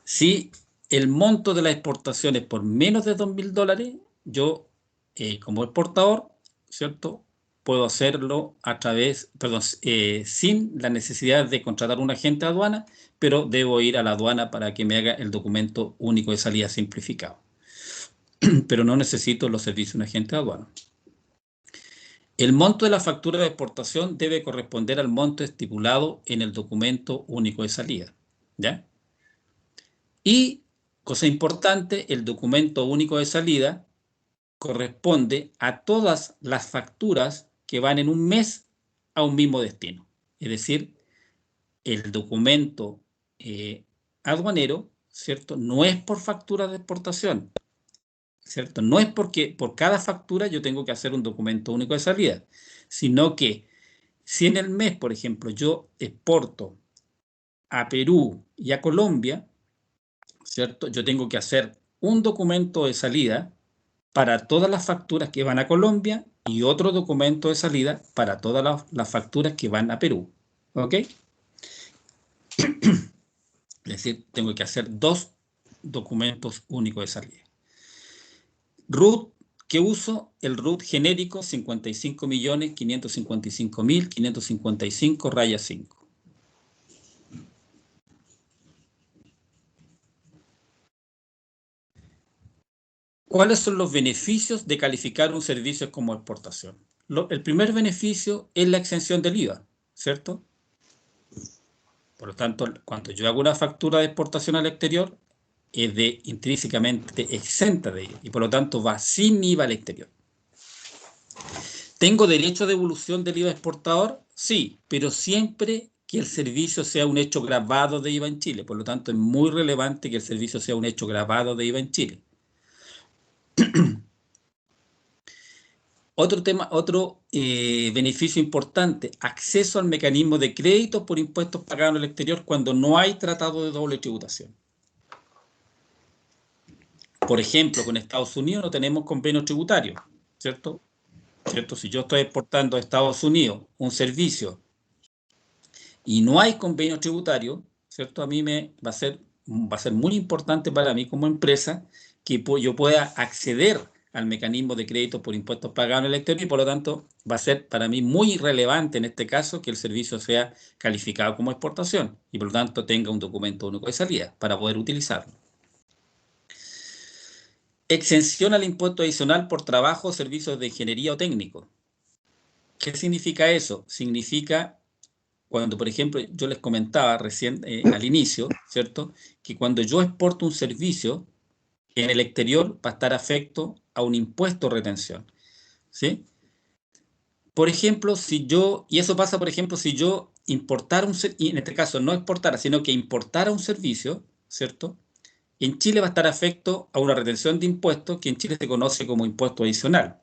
Si el monto de la exportación es por menos de $2.000, yo, como exportador, ¿cierto?, puedo hacerlo sin la necesidad de contratar un agente de aduana, pero debo ir a la aduana para que me haga el documento único de salida simplificado. Pero no necesito los servicios de un agente de aduana. El monto de la factura de exportación debe corresponder al monto estipulado en el documento único de salida, ¿ya? Y, cosa importante, el documento único de salida corresponde a todas las facturas que van en un mes a un mismo destino. Es decir, el documento aduanero, ¿cierto? No es por factura de exportación, ¿cierto? No es porque por cada factura yo tengo que hacer un documento único de salida, sino que si en el mes, por ejemplo, yo exporto a Perú y a Colombia, ¿cierto? Yo tengo que hacer un documento de salida para todas las facturas que van a Colombia y otro documento de salida para todas las facturas que van a Perú. ¿Ok? Es decir, tengo que hacer 2 documentos únicos de salida. RUT, ¿qué uso? El RUT genérico 55.555.555, -5. ¿Cuáles son los beneficios de calificar un servicio como exportación? El primer beneficio es la exención del IVA, ¿cierto? Por lo tanto, cuando yo hago una factura de exportación al exterior, es intrínsecamente exenta de IVA y por lo tanto va sin IVA al exterior. ¿Tengo derecho a devolución del IVA exportador? Sí, pero siempre que el servicio sea un hecho gravado de IVA en Chile. Por lo tanto, es muy relevante que el servicio sea un hecho gravado de IVA en Chile. Otro beneficio importante, acceso al mecanismo de crédito por impuestos pagados en el exterior cuando no hay tratado de doble tributación. Por ejemplo, con Estados Unidos no tenemos convenio tributario, ¿cierto? Si yo estoy exportando a Estados Unidos un servicio y no hay convenio tributario, ¿cierto? A mí va a ser muy importante para mí como empresa que yo pueda acceder al mecanismo de crédito por impuestos pagados en el exterior y por lo tanto va a ser para mí muy relevante en este caso que el servicio sea calificado como exportación y por lo tanto tenga un documento único de salida para poder utilizarlo. Exención al impuesto adicional por trabajo o servicios de ingeniería o técnico. ¿Qué significa eso? Significa cuando, por ejemplo, yo les comentaba recién al inicio, ¿cierto? Que cuando yo exporto un servicio en el exterior va a estar afecto a un impuesto de retención, ¿sí? Por ejemplo, y eso pasa, por ejemplo, si yo importara y en este caso no exportara, sino que importara un servicio, ¿cierto? En Chile va a estar afecto a una retención de impuestos que en Chile se conoce como impuesto adicional.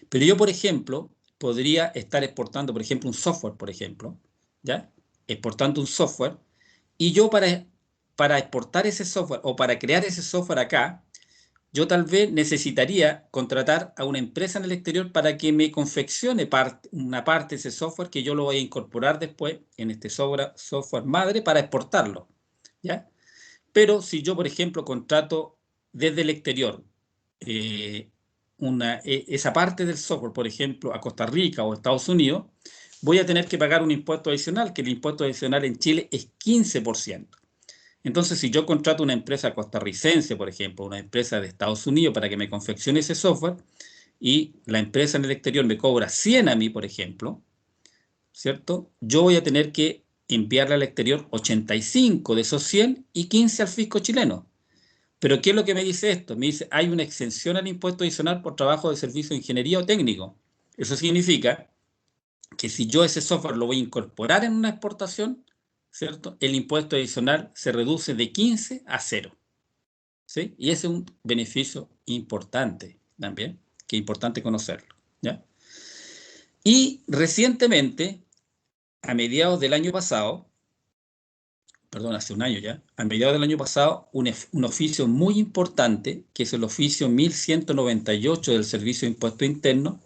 Pero yo, por ejemplo, podría estar exportando, por ejemplo, un software, por ejemplo, ¿ya? Exportando un software, y yo para exportar ese software o para crear ese software acá, yo tal vez necesitaría contratar a una empresa en el exterior para que me confeccione una parte de ese software que yo lo voy a incorporar después en este software madre para exportarlo, ¿ya? Pero si yo, por ejemplo, contrato desde el exterior esa parte del software, por ejemplo, a Costa Rica o Estados Unidos, voy a tener que pagar un impuesto adicional, que el impuesto adicional en Chile es 15%. Entonces, si yo contrato una empresa costarricense, por ejemplo, una empresa de Estados Unidos para que me confeccione ese software, y la empresa en el exterior me cobra 100 a mí, por ejemplo, ¿cierto? Yo voy a tener que enviarle al exterior 85 de esos 100 y 15 al fisco chileno. Pero ¿qué es lo que me dice esto? Me dice, hay una exención al impuesto adicional por trabajo de servicio de ingeniería o técnico. Eso significa que si yo ese software lo voy a incorporar en una exportación, ¿cierto? El impuesto adicional se reduce de 15 a 0. ¿Sí? Y ese es un beneficio importante también, que es importante conocerlo, ¿ya? Y recientemente, a mediados del año pasado, perdón, hace un año ya, a mediados del año pasado, un oficio muy importante, que es el oficio 1198 del Servicio de Impuesto Interno,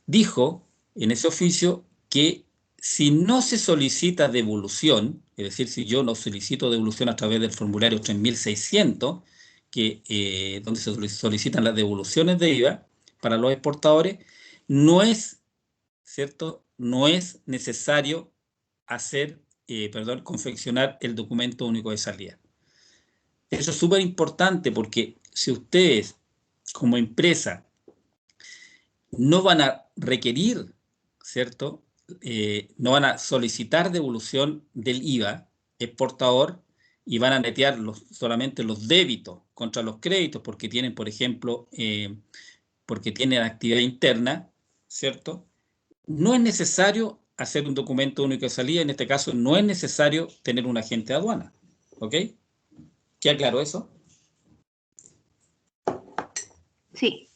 dijo en ese oficio que si no se solicita devolución, es decir, si yo no solicito devolución a través del formulario 3600, donde se solicitan las devoluciones de IVA para los exportadores, no es, ¿cierto? No es necesario confeccionar el documento único de salida. Eso es súper importante porque si ustedes como empresa no van a requerir, ¿cierto? No van a solicitar devolución del IVA exportador, y van a netear solamente los débitos contra los créditos porque tienen, por ejemplo, porque tienen actividad interna, ¿cierto? No es necesario hacer un documento único de salida, en este caso no es necesario tener un agente de aduana, ¿ok? ¿Queda claro eso? Sí.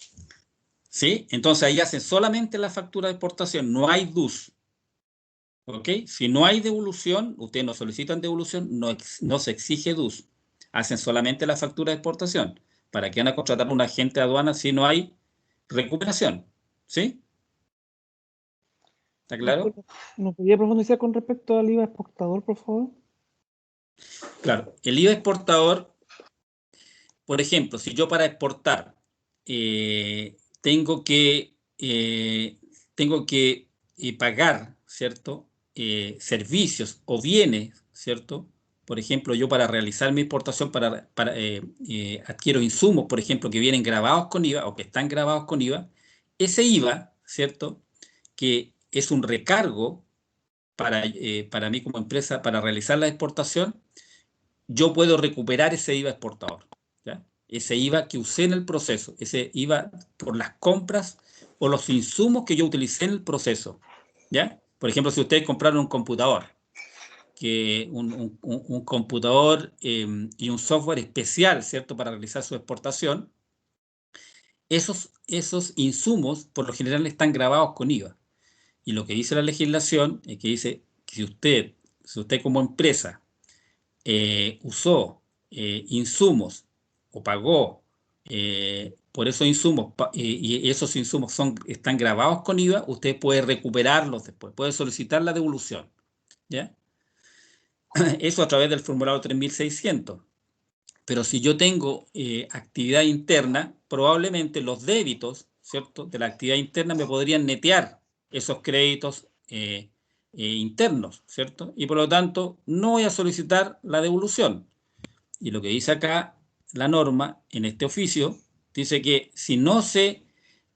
¿Sí? Entonces ahí hacen solamente la factura de exportación, no hay DUS. ¿Ok? Si no hay devolución, ustedes no solicitan devolución, no se exige DUS. Hacen solamente la factura de exportación. ¿Para qué van a contratar un agente de aduana si no hay recuperación? ¿Sí? ¿Está claro? ¿No podría profundizar con respecto al IVA exportador, por favor? Claro. El IVA exportador, por ejemplo, si yo para exportar tengo que pagar, ¿cierto? Servicios o bienes, ¿cierto? Por ejemplo, yo para realizar mi exportación adquiero insumos, por ejemplo, que vienen grabados con IVA o que están grabados con IVA. Ese IVA, ¿cierto? Que es un recargo para mí como empresa para realizar la exportación, yo puedo recuperar ese IVA exportador, ¿ya? Ese IVA que usé en el proceso, ese IVA por las compras o los insumos que yo utilicé en el proceso, ¿ya? Por ejemplo, si ustedes compraron un computador, un computador y un software especial, ¿cierto?, para realizar su exportación, esos insumos por lo general están grabados con IVA. Y lo que dice la legislación es que dice que si usted como empresa usó insumos o pagó por esos insumos y esos insumos están grabados con IVA, usted puede recuperarlos después, puede solicitar la devolución, ¿ya? Eso a través del formulario 3600. Pero si yo tengo actividad interna, probablemente los débitos, ¿cierto?, de la actividad interna me podrían netear esos créditos internos, ¿cierto? Y por lo tanto, no voy a solicitar la devolución. Y lo que dice acá la norma en este oficio, dice que si no se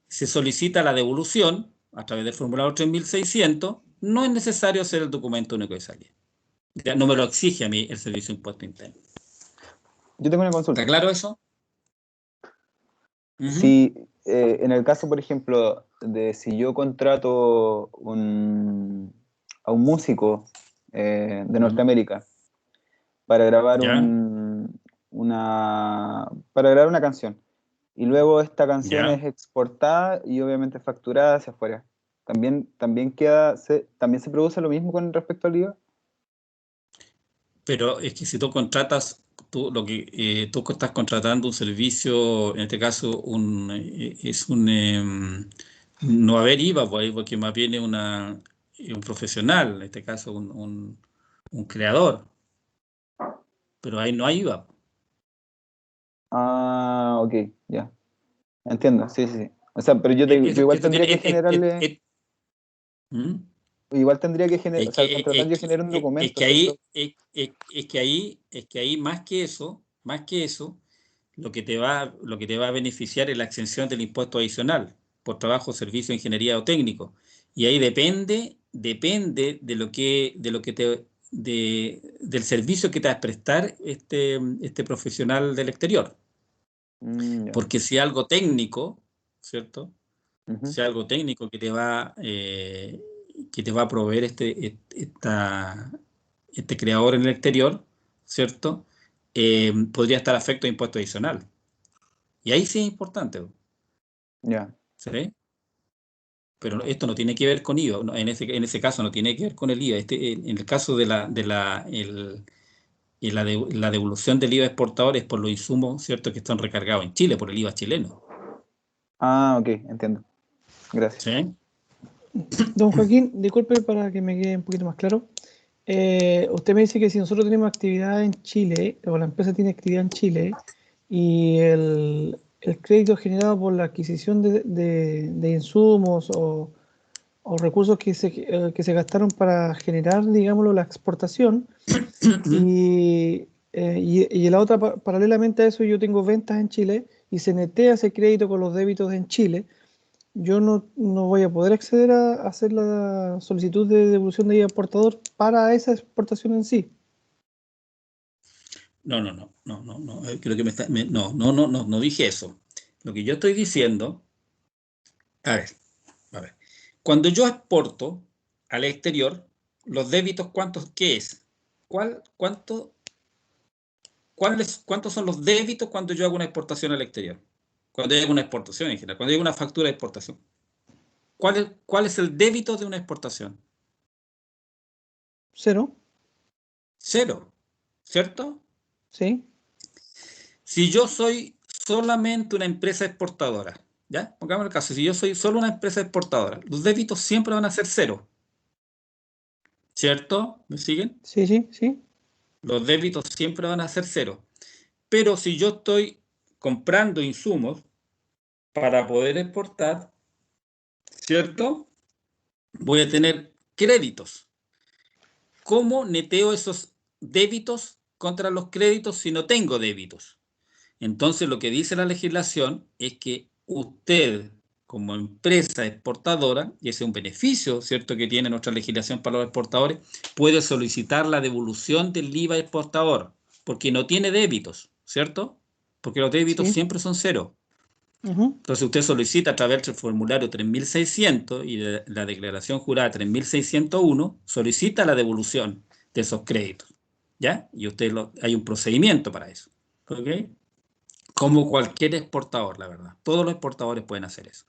solicita la devolución a través del formulario 3600, no es necesario hacer el documento único de salida. Ya no me lo exige a mí el Servicio de Impuesto Interno. Yo tengo una ¿Está consulta. claro eso? Si en el caso, por ejemplo, de si yo contrato a un músico de Norteamérica para grabar ¿Ya? para grabar una canción, y luego esta canción ¿Ya? es exportada y obviamente facturada hacia afuera, también también se produce lo mismo con respecto al IVA. Pero es que si tú contratas, tú estás contratando un servicio, en este caso no va a haber IVA, porque más bien es un profesional, en este caso un creador, pero ahí no hay IVA. Ah, ok, ya. Entiendo, sí, sí, sí. O sea, pero yo igual Esto tendría tiene, que generarle, ¿Mm? igual tendría que generar, Es o sea, el que, contratante genera un es documento, que ¿cierto? ahí, es que ahí más que eso, lo que te va a beneficiar es la exención del impuesto adicional por trabajo, servicio, ingeniería o técnico. Y ahí depende del servicio que te va a prestar este profesional del exterior. Ya. Porque si algo técnico, ¿cierto? Ujú. Si algo técnico que te va a proveer este creador en el exterior, ¿cierto? Podría estar afecto a impuesto adicional. Y ahí sí es importante, Ya. ¿sí? Pero esto no tiene que ver con IVA, en ese caso no tiene que ver con el IVA. En el caso de la devolución del IVA exportador es por los insumos, ¿cierto?, que están recargados en Chile, por el IVA chileno. Ah, ok, entiendo. Gracias. ¿Sí? Don Joaquín, disculpe para que me quede un poquito más claro. Usted me dice que si nosotros tenemos actividad en Chile, o la empresa tiene actividad en Chile, y el crédito generado por la adquisición de insumos o recursos que se gastaron para generar, digámoslo, la exportación, y la otra, paralelamente a eso, yo tengo ventas en Chile y se netea ese crédito con los débitos en Chile, yo no voy a poder acceder a hacer la solicitud de devolución de IVA exportador para esa exportación en sí. Creo que no dije eso. Lo que yo estoy diciendo, a ver. Cuando yo exporto al exterior, los débitos, ¿qué es? ¿Cuántos son los débitos cuando yo hago una exportación al exterior? Cuando yo hago una exportación en general, cuando yo hago una factura de exportación. ¿Cuál es el débito de una exportación? 0. 0, ¿cierto? Sí. Si yo soy solamente una empresa exportadora, ¿ya? Pongamos el caso, si yo soy solo una empresa exportadora, los débitos siempre van a ser 0, ¿cierto? ¿Me siguen? Sí. Los débitos siempre van a ser 0. Pero si yo estoy comprando insumos para poder exportar, ¿cierto? Voy a tener créditos. ¿Cómo neteo esos débitos contra los créditos si no tengo débitos? Entonces, lo que dice la legislación es que usted, como empresa exportadora, y ese es un beneficio, ¿cierto?, que tiene nuestra legislación para los exportadores, puede solicitar la devolución del IVA exportador, porque no tiene débitos, ¿cierto? Porque los débitos Sí. siempre son 0. Ujú. Entonces, usted solicita a través del formulario 3600 y de la declaración jurada 3601, solicita la devolución de esos créditos, ¿ya? Y hay un procedimiento para eso, ¿ok? Como cualquier exportador, la verdad. Todos los exportadores pueden hacer eso.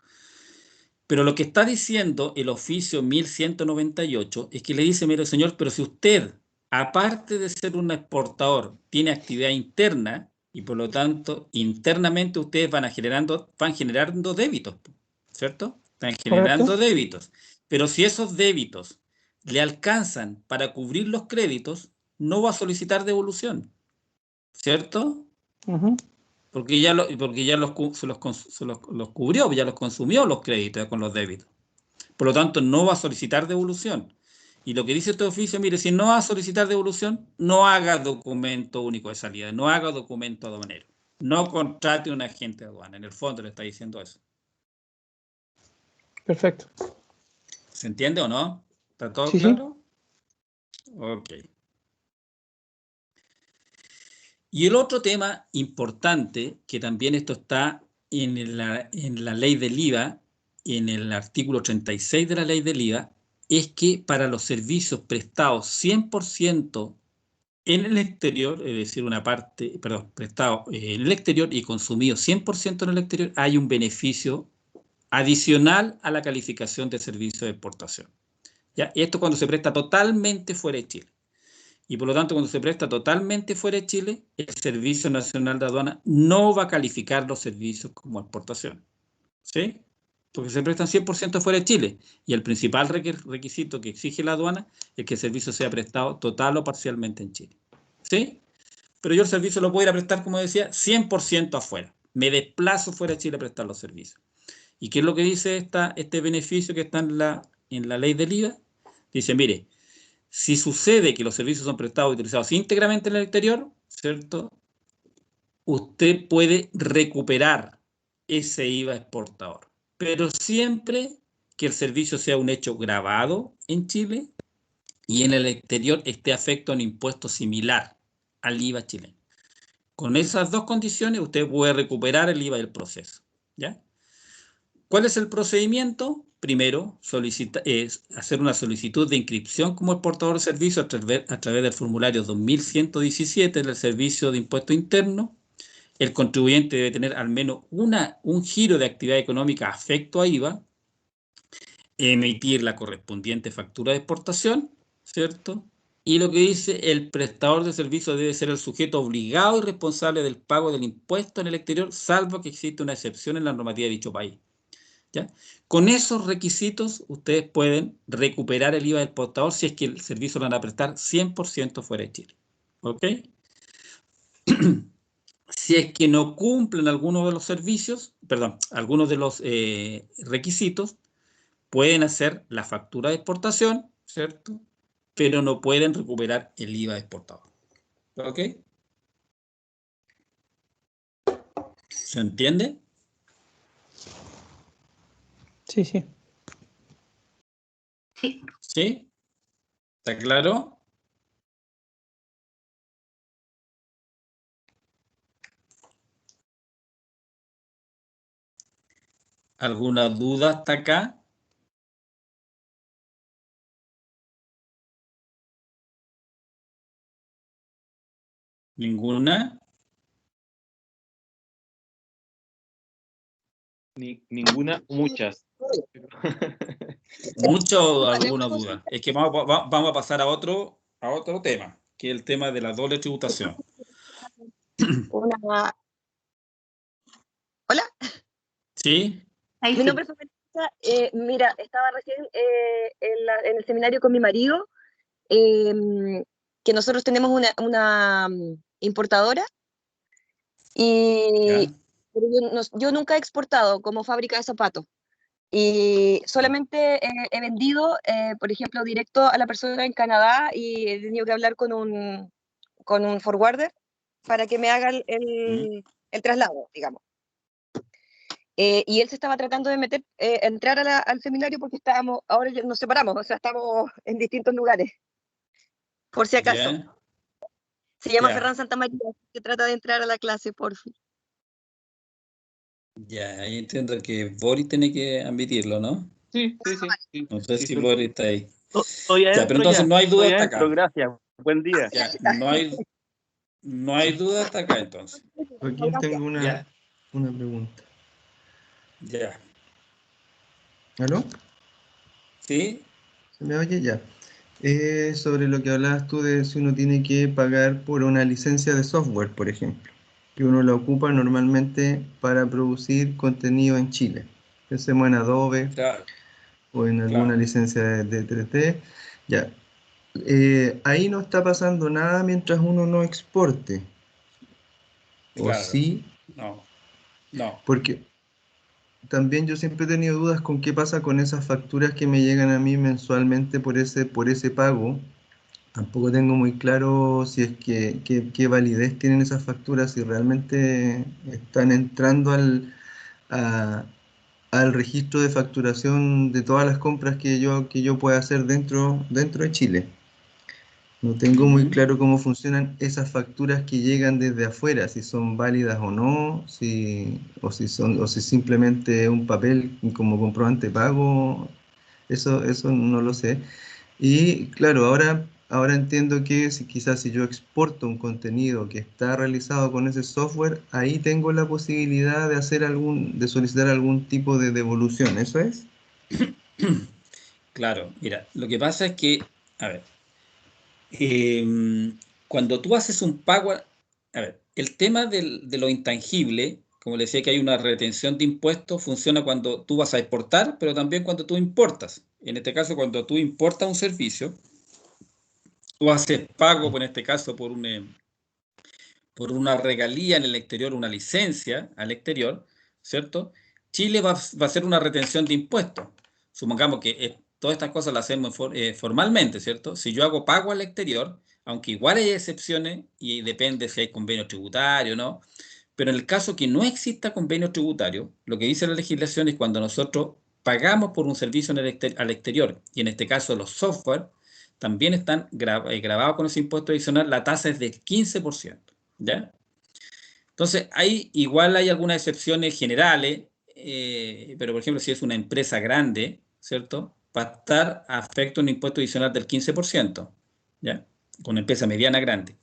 Pero lo que está diciendo el oficio 1198 es que le dice, mire, señor, pero si usted, aparte de ser un exportador, tiene actividad interna y por lo tanto internamente ustedes van generando débitos, ¿cierto? Están Correcto. generando débitos. Pero si esos débitos le alcanzan para cubrir los créditos, no va a solicitar devolución, ¿cierto? Ujú. Porque ya los cubrió, ya los consumió los créditos con los débitos. Por lo tanto, no va a solicitar devolución. Y lo que dice este oficio, mire, si no va a solicitar devolución, no haga documento único de salida, no haga documento aduanero, no contrate un agente de aduana. En el fondo le está diciendo eso. Perfecto. ¿Se entiende o no? ¿Está todo Sí. claro? Ok. Y el otro tema importante, que también esto está en la ley del IVA, en el artículo 36 de la ley del IVA, es que para los servicios prestados 100% en el exterior, es decir, prestado en el exterior y consumido 100% en el exterior, hay un beneficio adicional a la calificación de servicio de exportación. ¿Ya? Y esto cuando se presta totalmente fuera de Chile. Y por lo tanto, cuando se presta totalmente fuera de Chile, el Servicio Nacional de Aduana no va a calificar los servicios como exportación, ¿sí? Porque se prestan 100% fuera de Chile. Y el principal requisito que exige la aduana es que el servicio sea prestado total o parcialmente en Chile, ¿sí? Pero yo el servicio lo puedo ir a prestar, como decía, 100% afuera. Me desplazo fuera de Chile a prestar los servicios. ¿Y qué es lo que dice este beneficio que está en la ley del IVA? Dice, mire, si sucede que los servicios son prestados y utilizados íntegramente en el exterior, ¿cierto? Usted puede recuperar ese IVA exportador, pero siempre que el servicio sea un hecho grabado en Chile y en el exterior esté afecto a un impuesto similar al IVA chileno. Con esas dos condiciones usted puede recuperar el IVA del proceso, ¿ya? ¿Cuál es el procedimiento? Primero, hacer una solicitud de inscripción como exportador de servicio a través del formulario 2117 del Servicio de Impuesto Interno. El contribuyente debe tener al menos un giro de actividad económica afecto a IVA, emitir la correspondiente factura de exportación, ¿cierto? Y lo que dice, el prestador de servicio debe ser el sujeto obligado y responsable del pago del impuesto en el exterior, salvo que exista una excepción en la normativa de dicho país. ¿Ya? Con esos requisitos, ustedes pueden recuperar el IVA del exportador si es que el servicio lo van a prestar 100% fuera de Chile. ¿Ok? Si es que no cumplen algunos de los servicios, perdón, algunos de los requisitos, pueden hacer la factura de exportación, ¿cierto? Pero no pueden recuperar el IVA de exportador. ¿Ok? ¿Se entiende? Sí. Sí. ¿Sí? ¿Está claro? ¿Alguna duda hasta acá? ¿Ninguna? Ninguna, muchas. ¿Mucha o alguna duda? Es que vamos a pasar a otro tema, que es el tema de la doble tributación. Hola. ¿Sí? Ahí Mi sí. nombre es Patricia. Mira, estaba recién en el seminario con mi marido, que nosotros tenemos una importadora y ¿Ya? pero yo nunca he exportado como fábrica de zapatos y solamente he vendido, por ejemplo, directo a la persona en Canadá y he tenido que hablar con un forwarder para que me haga el traslado, digamos. Y él se estaba tratando de entrar al seminario porque ahora ya nos separamos, o sea, estamos en distintos lugares, por si acaso. ¿Ya? Se llama Ya. Ferran Santamaría, que trata de entrar a la clase, por fin. Ya, ahí entiendo que Boris tiene que admitirlo, ¿no? Sí. No sé Sí, si soy- Boris está ahí. Estoy Ya, adentro pero entonces ya. no hay duda Estoy hasta adentro, acá. gracias. Buen día. Ya, no hay duda hasta acá entonces. Joaquín, tengo Ya. una pregunta. Ya. ¿Aló? ¿Sí? ¿Se me oye? Ya. Sobre lo que hablabas tú de si uno tiene que pagar por una licencia de software, por ejemplo, que uno la ocupa normalmente para producir contenido en Chile. Pensemos en Adobe Claro, o en alguna claro. licencia de 3D. Ya. Ahí no está pasando nada mientras uno no exporte. ¿O Claro. sí? No. Porque también yo siempre he tenido dudas con qué pasa con esas facturas que me llegan a mí mensualmente por ese pago. Tampoco tengo muy claro si es qué validez tienen esas facturas, si realmente están entrando a- al registro de facturación de todas las compras que yo pueda hacer dentro de Chile. No tengo muy Ujú. claro cómo funcionan esas facturas que llegan desde afuera, si son válidas o no, o si simplemente un papel como comprobante de pago, eso no lo sé. Y claro, ahora entiendo que quizás si yo exporto un contenido que está realizado con ese software, ahí tengo la posibilidad de solicitar algún tipo de devolución, ¿eso es? Claro, mira, lo que pasa es que, a ver, cuando tú haces un pago, a ver, el tema de lo intangible, como le decía que hay una retención de impuestos, funciona cuando tú vas a exportar, pero también cuando tú importas. En este caso, cuando tú importas un servicio, tú haces pago, pues en este caso, por una regalía en el exterior, una licencia al exterior, ¿cierto? Chile va a hacer una retención de impuestos. Supongamos que todas estas cosas las hacemos formalmente, ¿cierto? Si yo hago pago al exterior, aunque igual hay excepciones y depende si hay convenio tributario o no, pero en el caso que no exista convenio tributario, lo que dice la legislación es cuando nosotros pagamos por un servicio al exterior, y en este caso los software, también están grabados con ese impuesto adicional, la tasa es del 15%. ¿Ya? Entonces, igual hay algunas excepciones generales, pero por ejemplo, si es una empresa grande, ¿cierto? Va a estar afecto a un impuesto adicional del 15%, ¿ya? Con una empresa mediana grande.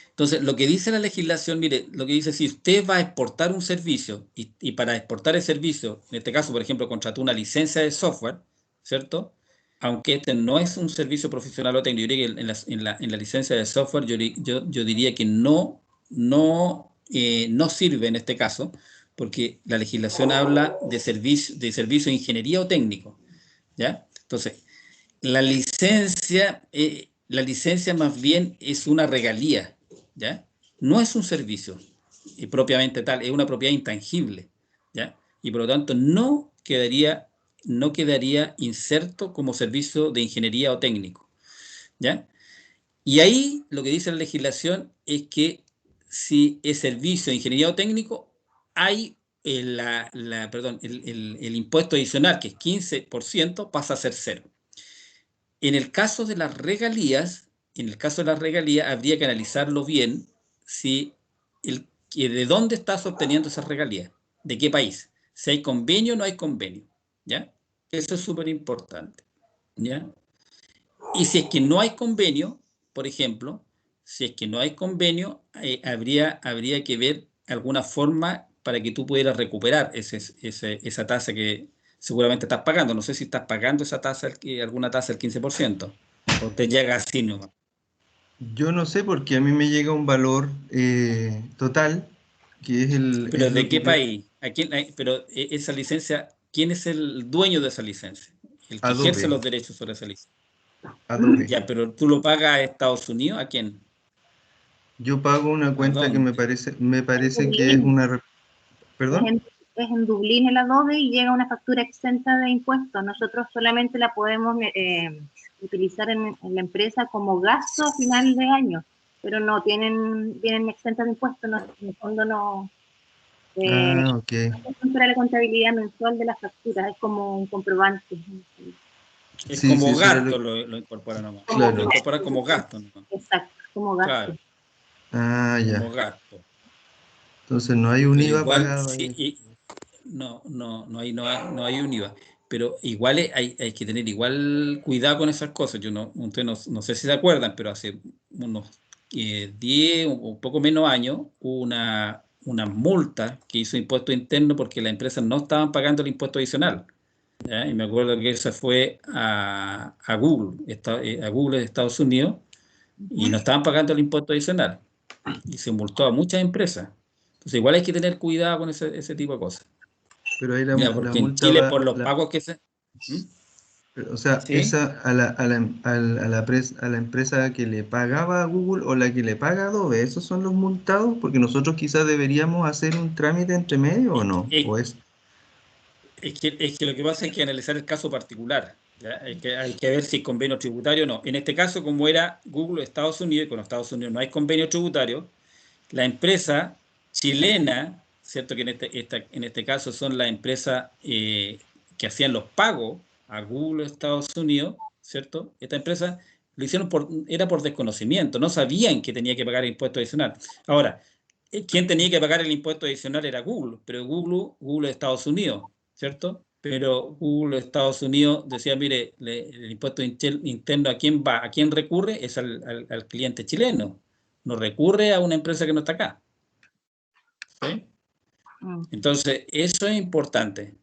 Entonces, lo que dice la legislación, mire, lo que dice, si usted va a exportar un servicio y para exportar el servicio, en este caso, por ejemplo, contrató una licencia de software, ¿cierto? Aunque este no es un servicio profesional o técnico, yo diría que en la licencia de software yo diría que no sirve en este caso, porque la legislación habla de servicio de ingeniería o técnico, ¿ya? Entonces, la licencia más bien es una regalía, ¿ya? No es un servicio propiamente tal, es una propiedad intangible, ¿ya? Y por lo tanto no quedaría inserto como servicio de ingeniería o técnico, ¿ya? Y ahí lo que dice la legislación es que si es servicio de ingeniería o técnico, hay el impuesto adicional, que es 15%, pasa a ser cero. En el caso de las regalías, habría que analizarlo bien si de dónde estás obteniendo esas regalías, de qué país. si hay convenio o no hay convenio, ¿ya? Eso es súper importante, ¿ya? Y si es que no hay convenio, por ejemplo, si es que no hay convenio, habría que ver alguna forma para que tú pudieras recuperar esa tasa que seguramente estás pagando. No sé si estás pagando esa tasa, alguna tasa del 15%, o te llega así nomás. Yo no sé porque a mí me llega un valor total, que es ¿Pero es lo de que qué país? Pero esa licencia, ¿quién es el dueño de esa licencia? El que ejerce Adobe, los derechos sobre esa licencia. Adobe. Ya, pero tú lo pagas a Estados Unidos, ¿a quién? Yo pago una ¿A cuenta que dónde? me En parece que es Dublín. ¿Perdón? Es en Dublín el Adobe y llega una factura exenta de impuestos. Nosotros solamente la podemos utilizar en la empresa como gasto a final de año, pero no vienen exentas de impuestos, no, en el fondo no. Ok. Para la contabilidad mensual de las facturas, es como un comprobante. Es Sí, sí, como eso era gasto, lo incorpora nomás. Lo Claro. incorpora como gasto nomás. Exacto, como gasto. Claro, como Ya. gasto. Entonces no hay un Pero IVA igual, pagado sí, ahí. no hay un IVA. Pero igual hay que tener igual cuidado con esas cosas. Ustedes no sé si se acuerdan, pero hace unos 10 o un poco menos años hubo una multa que hizo Impuesto Interno porque las empresas no estaban pagando el impuesto adicional. ¿Ya? Y me acuerdo que esa fue a Google, a Google de Estados Unidos, y no estaban pagando el impuesto adicional. Y se multó a muchas empresas. Entonces, igual hay que tener cuidado con ese tipo de cosas. Pero ahí Ya, la porque en multa Chile, va, por los pagos que se. ¿Mm? o sea, ¿Sí? esa a la empresa que le pagaba a Google o la que le paga a Adobe, ¿esos son los multados? Porque nosotros quizás deberíamos hacer un trámite entre medio o no. O Es, es, es que lo que pasa es que analizar el caso particular. ¿Ya? Hay que ver si hay convenio tributario o no. En este caso, como era Google Estados Unidos, y con Estados Unidos no hay convenio tributario, la empresa chilena, ¿cierto? Que en este caso son las empresas que hacían los pagos a Google Estados Unidos, ¿cierto? Esta empresa lo hicieron era por desconocimiento, no sabían que tenía que pagar el impuesto adicional. Ahora, quien tenía que pagar el impuesto adicional era Google, pero Google de Estados Unidos, ¿cierto? Pero Google de Estados Unidos decía, mire, el impuesto interno, ¿a quién va? ¿A quién recurre? Es al cliente chileno. No recurre a una empresa que no está acá. ¿Sí? Entonces, eso es importante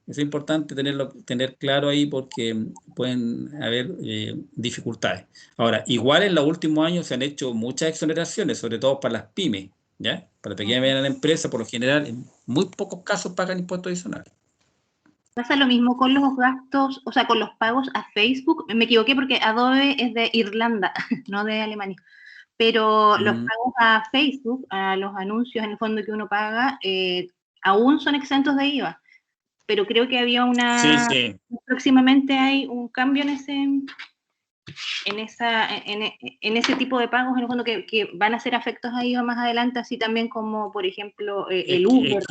tener claro ahí porque pueden haber dificultades. Ahora, igual en los últimos años se han hecho muchas exoneraciones, sobre todo para las pymes, ¿ya? Para pequeñas y medianas empresas, por lo general, en muy pocos casos pagan impuestos adicionales. Pasa lo mismo con los gastos, o sea, con los pagos a Facebook. Me equivoqué porque Adobe es de Irlanda, no de Alemania. Pero los pagos a Facebook, a los anuncios en el fondo que uno paga, aún son exentos de IVA. Pero creo que había Sí, sí. próximamente hay un cambio en ese tipo de pagos, en el fondo, que van a ser afectos a IVA más adelante, así también como, por ejemplo, el Uber.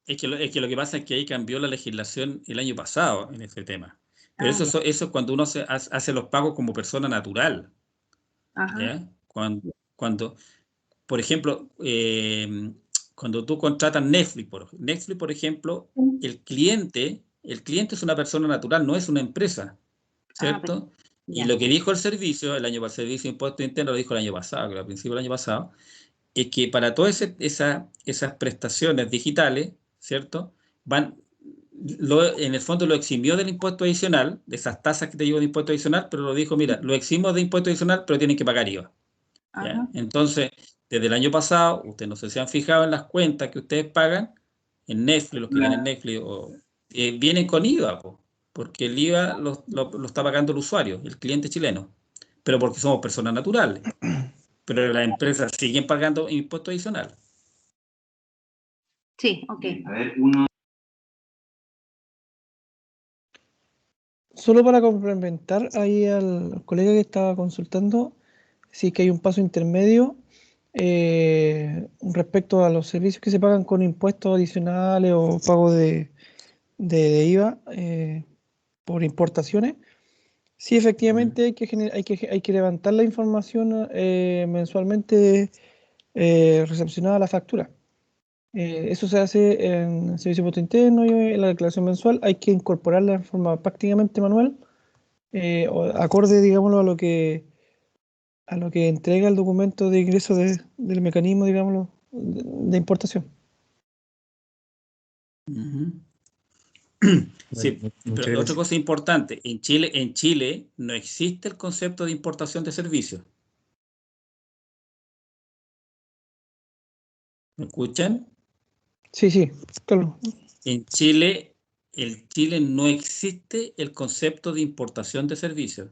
Es que lo que pasa es que ahí cambió la legislación el año pasado en ese tema. Pero Ah, eso es cuando uno hace los pagos como persona natural. ajá. ¿Ya? Cuando por ejemplo, cuando tú contratas Netflix, por ejemplo, el cliente es una persona natural, no es una empresa, ¿cierto? Y Ya. lo que dijo el servicio de impuesto interno, lo dijo el año pasado, creo, al principio del año pasado, es que para todas esas prestaciones digitales, ¿cierto? En el fondo lo eximió del impuesto adicional, de esas tasas que te llevo de impuesto adicional, pero lo dijo, mira, lo eximo de impuesto adicional, pero tienen que pagar IVA. ¿Ya? Ajá. Entonces, desde el año pasado, ustedes no sé si se han fijado en las cuentas que ustedes pagan en Netflix, los que tienen Netflix, vienen con IVA, porque el IVA lo está pagando el usuario, el cliente chileno, pero porque somos personas naturales. Pero las empresas siguen pagando impuesto adicional. Sí, ok. A ver, Solo para complementar ahí al colega que estaba consultando, sí que hay un paso intermedio respecto a los servicios que se pagan con impuestos adicionales o pago de IVA por importaciones. Sí, efectivamente hay que levantar la información mensualmente recepcionada a la factura. Eso se hace en el servicio de impuesto interno y en la declaración mensual. Hay que incorporarla en forma prácticamente manual, acorde, digámoslo, a lo que entrega el documento de ingreso del mecanismo, digámoslo, de importación. Sí, pero otra cosa importante, en Chile no existe el concepto de importación de servicios. ¿Me escuchan? Sí, claro. En Chile no existe el concepto de importación de servicios.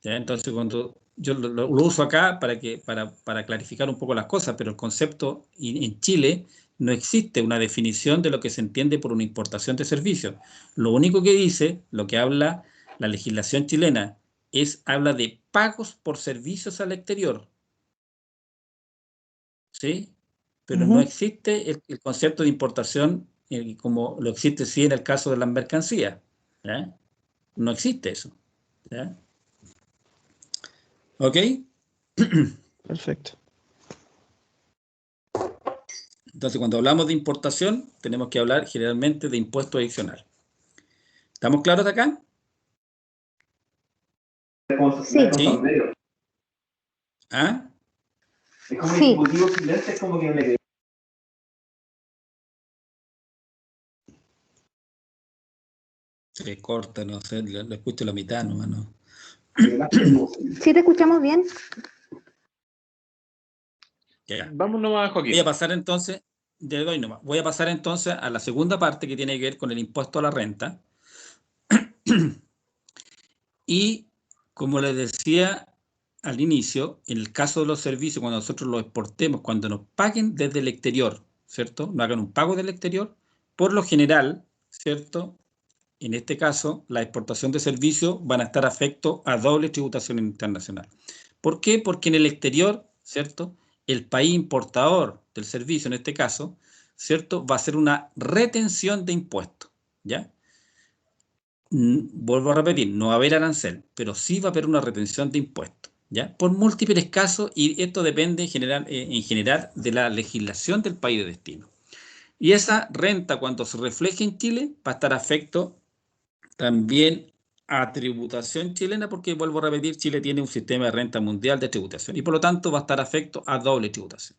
¿Ya? Entonces, cuando yo lo uso acá para clarificar un poco las cosas, pero el concepto en Chile no existe una definición de lo que se entiende por una importación de servicios. Lo único que dice, lo que habla la legislación chilena, habla de pagos por servicios al exterior. ¿Sí? Pero no existe el concepto de importación como lo existe sí en el caso de las mercancías. ¿Ya? No existe eso. ¿Ya? ¿Ok? Perfecto. Entonces, cuando hablamos de importación, tenemos que hablar generalmente de impuesto adicional. ¿Estamos claros de acá? Sí. ¿Sí? ¿Ah? Es como Sí. ejecutivo silente, es como que me quedé. Se corta, no sé, lo escucho la mitad nomás, ¿no? ¿Sí te escuchamos bien? Ya. Vamos nomás, Joaquín. Voy a pasar entonces, voy a pasar entonces a la segunda parte que tiene que ver con el impuesto a la renta. Y como les decía al inicio, en el caso de los servicios, cuando nosotros los exportemos, cuando nos paguen desde el exterior, ¿cierto? Nos hagan un pago del exterior, por lo general, ¿cierto? En este caso, la exportación de servicios van a estar afectos a doble tributación internacional. ¿Por qué? Porque en el exterior, ¿cierto? El país importador del servicio, en este caso, ¿cierto? Va a hacer una retención de impuestos, ¿ya? Vuelvo a repetir, no va a haber arancel, pero sí va a haber una retención de impuestos, ¿ya? Por múltiples casos, y esto depende en general de la legislación del país de destino. Y esa renta, cuando se refleje en Chile, va a estar afecto también a tributación chilena, porque vuelvo a repetir, Chile tiene un sistema de renta mundial de tributación y por lo tanto va a estar afecto a doble tributación.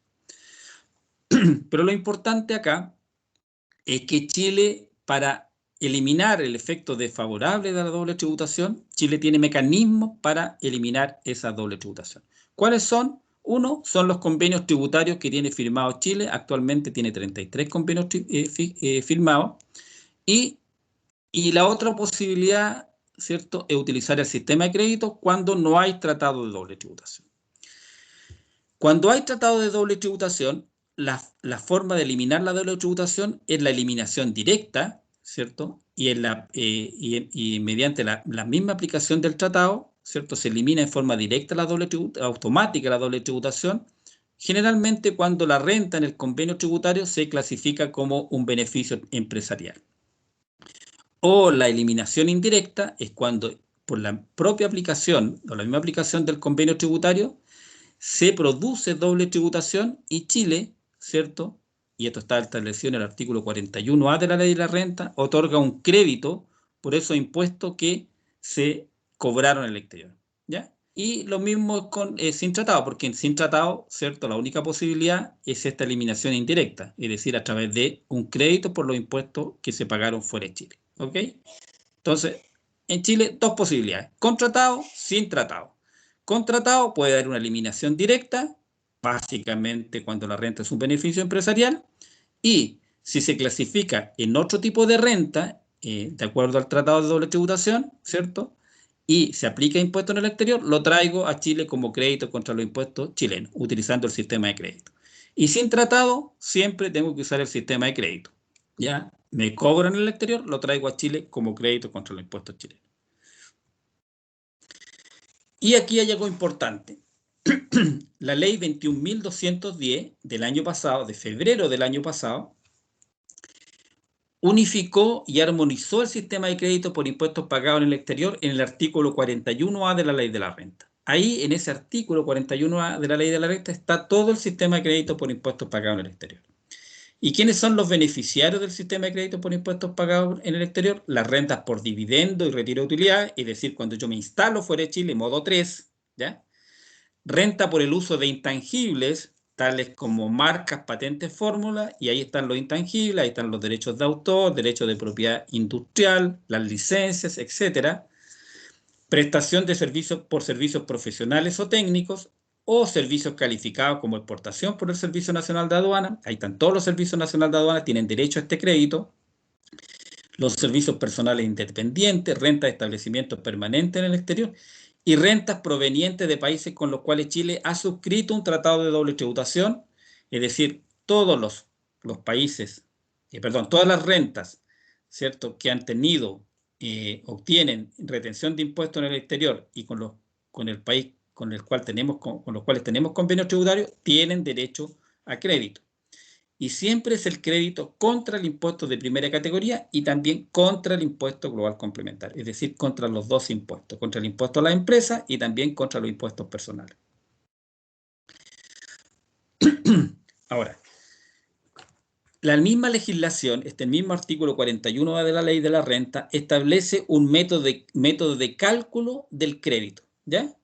Pero lo importante acá es que Chile, para eliminar el efecto desfavorable de la doble tributación, Chile tiene mecanismos para eliminar esa doble tributación. ¿Cuáles son? Uno, son los convenios tributarios que tiene firmado Chile. Actualmente tiene 33 convenios firmados. Y la otra posibilidad, ¿cierto?, es utilizar el sistema de crédito cuando no hay tratado de doble tributación. Cuando hay tratado de doble tributación, la forma de eliminar la doble tributación es la eliminación directa, ¿cierto? Y mediante la misma aplicación del tratado, ¿cierto? Se elimina en forma directa automática la doble tributación, generalmente cuando la renta en el convenio tributario se clasifica como un beneficio empresarial. O la eliminación indirecta es cuando por la propia aplicación o la misma aplicación del convenio tributario se produce doble tributación y Chile, ¿cierto? Y esto está establecido en el artículo 41A de la Ley de la Renta, otorga un crédito por esos impuestos que se cobraron en el exterior, ¿ya? Y lo mismo sin tratado, porque sin tratado, ¿cierto? La única posibilidad es esta eliminación indirecta, es decir, a través de un crédito por los impuestos que se pagaron fuera de Chile, ¿ok? Entonces, en Chile, dos posibilidades, con tratado, sin tratado. Con tratado puede haber una eliminación directa, básicamente cuando la renta es un beneficio empresarial, y si se clasifica en otro tipo de renta, de acuerdo al tratado de doble tributación, ¿cierto?, y se aplica impuesto en el exterior, lo traigo a Chile como crédito contra los impuestos chilenos, utilizando el sistema de crédito. Y sin tratado, siempre tengo que usar el sistema de crédito. ¿Ya? Me cobran en el exterior, lo traigo a Chile como crédito contra los impuestos chilenos. Y aquí hay algo importante. La ley 21.210 del año pasado, de febrero del año pasado, unificó y armonizó el sistema de crédito por impuestos pagados en el exterior en el artículo 41A de la Ley de la Renta. Ahí, en ese artículo 41A de la Ley de la Renta, está todo el sistema de crédito por impuestos pagados en el exterior. ¿Y quiénes son los beneficiarios del sistema de crédito por impuestos pagados en el exterior? Las rentas por dividendo y retiro de utilidad, es decir, cuando yo me instalo fuera de Chile, modo 3, ¿ya? Renta por el uso de intangibles, tales como marcas, patentes, fórmulas, y ahí están los intangibles, ahí están los derechos de autor, derechos de propiedad industrial, las licencias, etcétera. Prestación de servicios por servicios profesionales o técnicos, o servicios calificados como exportación por el Servicio Nacional de Aduana. Ahí están todos los servicios nacionales de aduana, tienen derecho a este crédito. Los servicios personales independientes, renta de establecimientos permanentes en el exterior y rentas provenientes de países con los cuales Chile ha suscrito un tratado de doble tributación, es decir, todos los países, todas las rentas, ¿cierto?, que han tenido, obtienen retención de impuestos en el exterior y con el país con los cuales tenemos convenios tributarios, tienen derecho a crédito. Y siempre es el crédito contra el impuesto de primera categoría y también contra el impuesto global complementario, es decir, contra los dos impuestos, contra el impuesto a las empresas y también contra los impuestos personales. Ahora, la misma legislación, este mismo artículo 41 de la Ley de la Renta, establece un método de cálculo del crédito, ¿ya?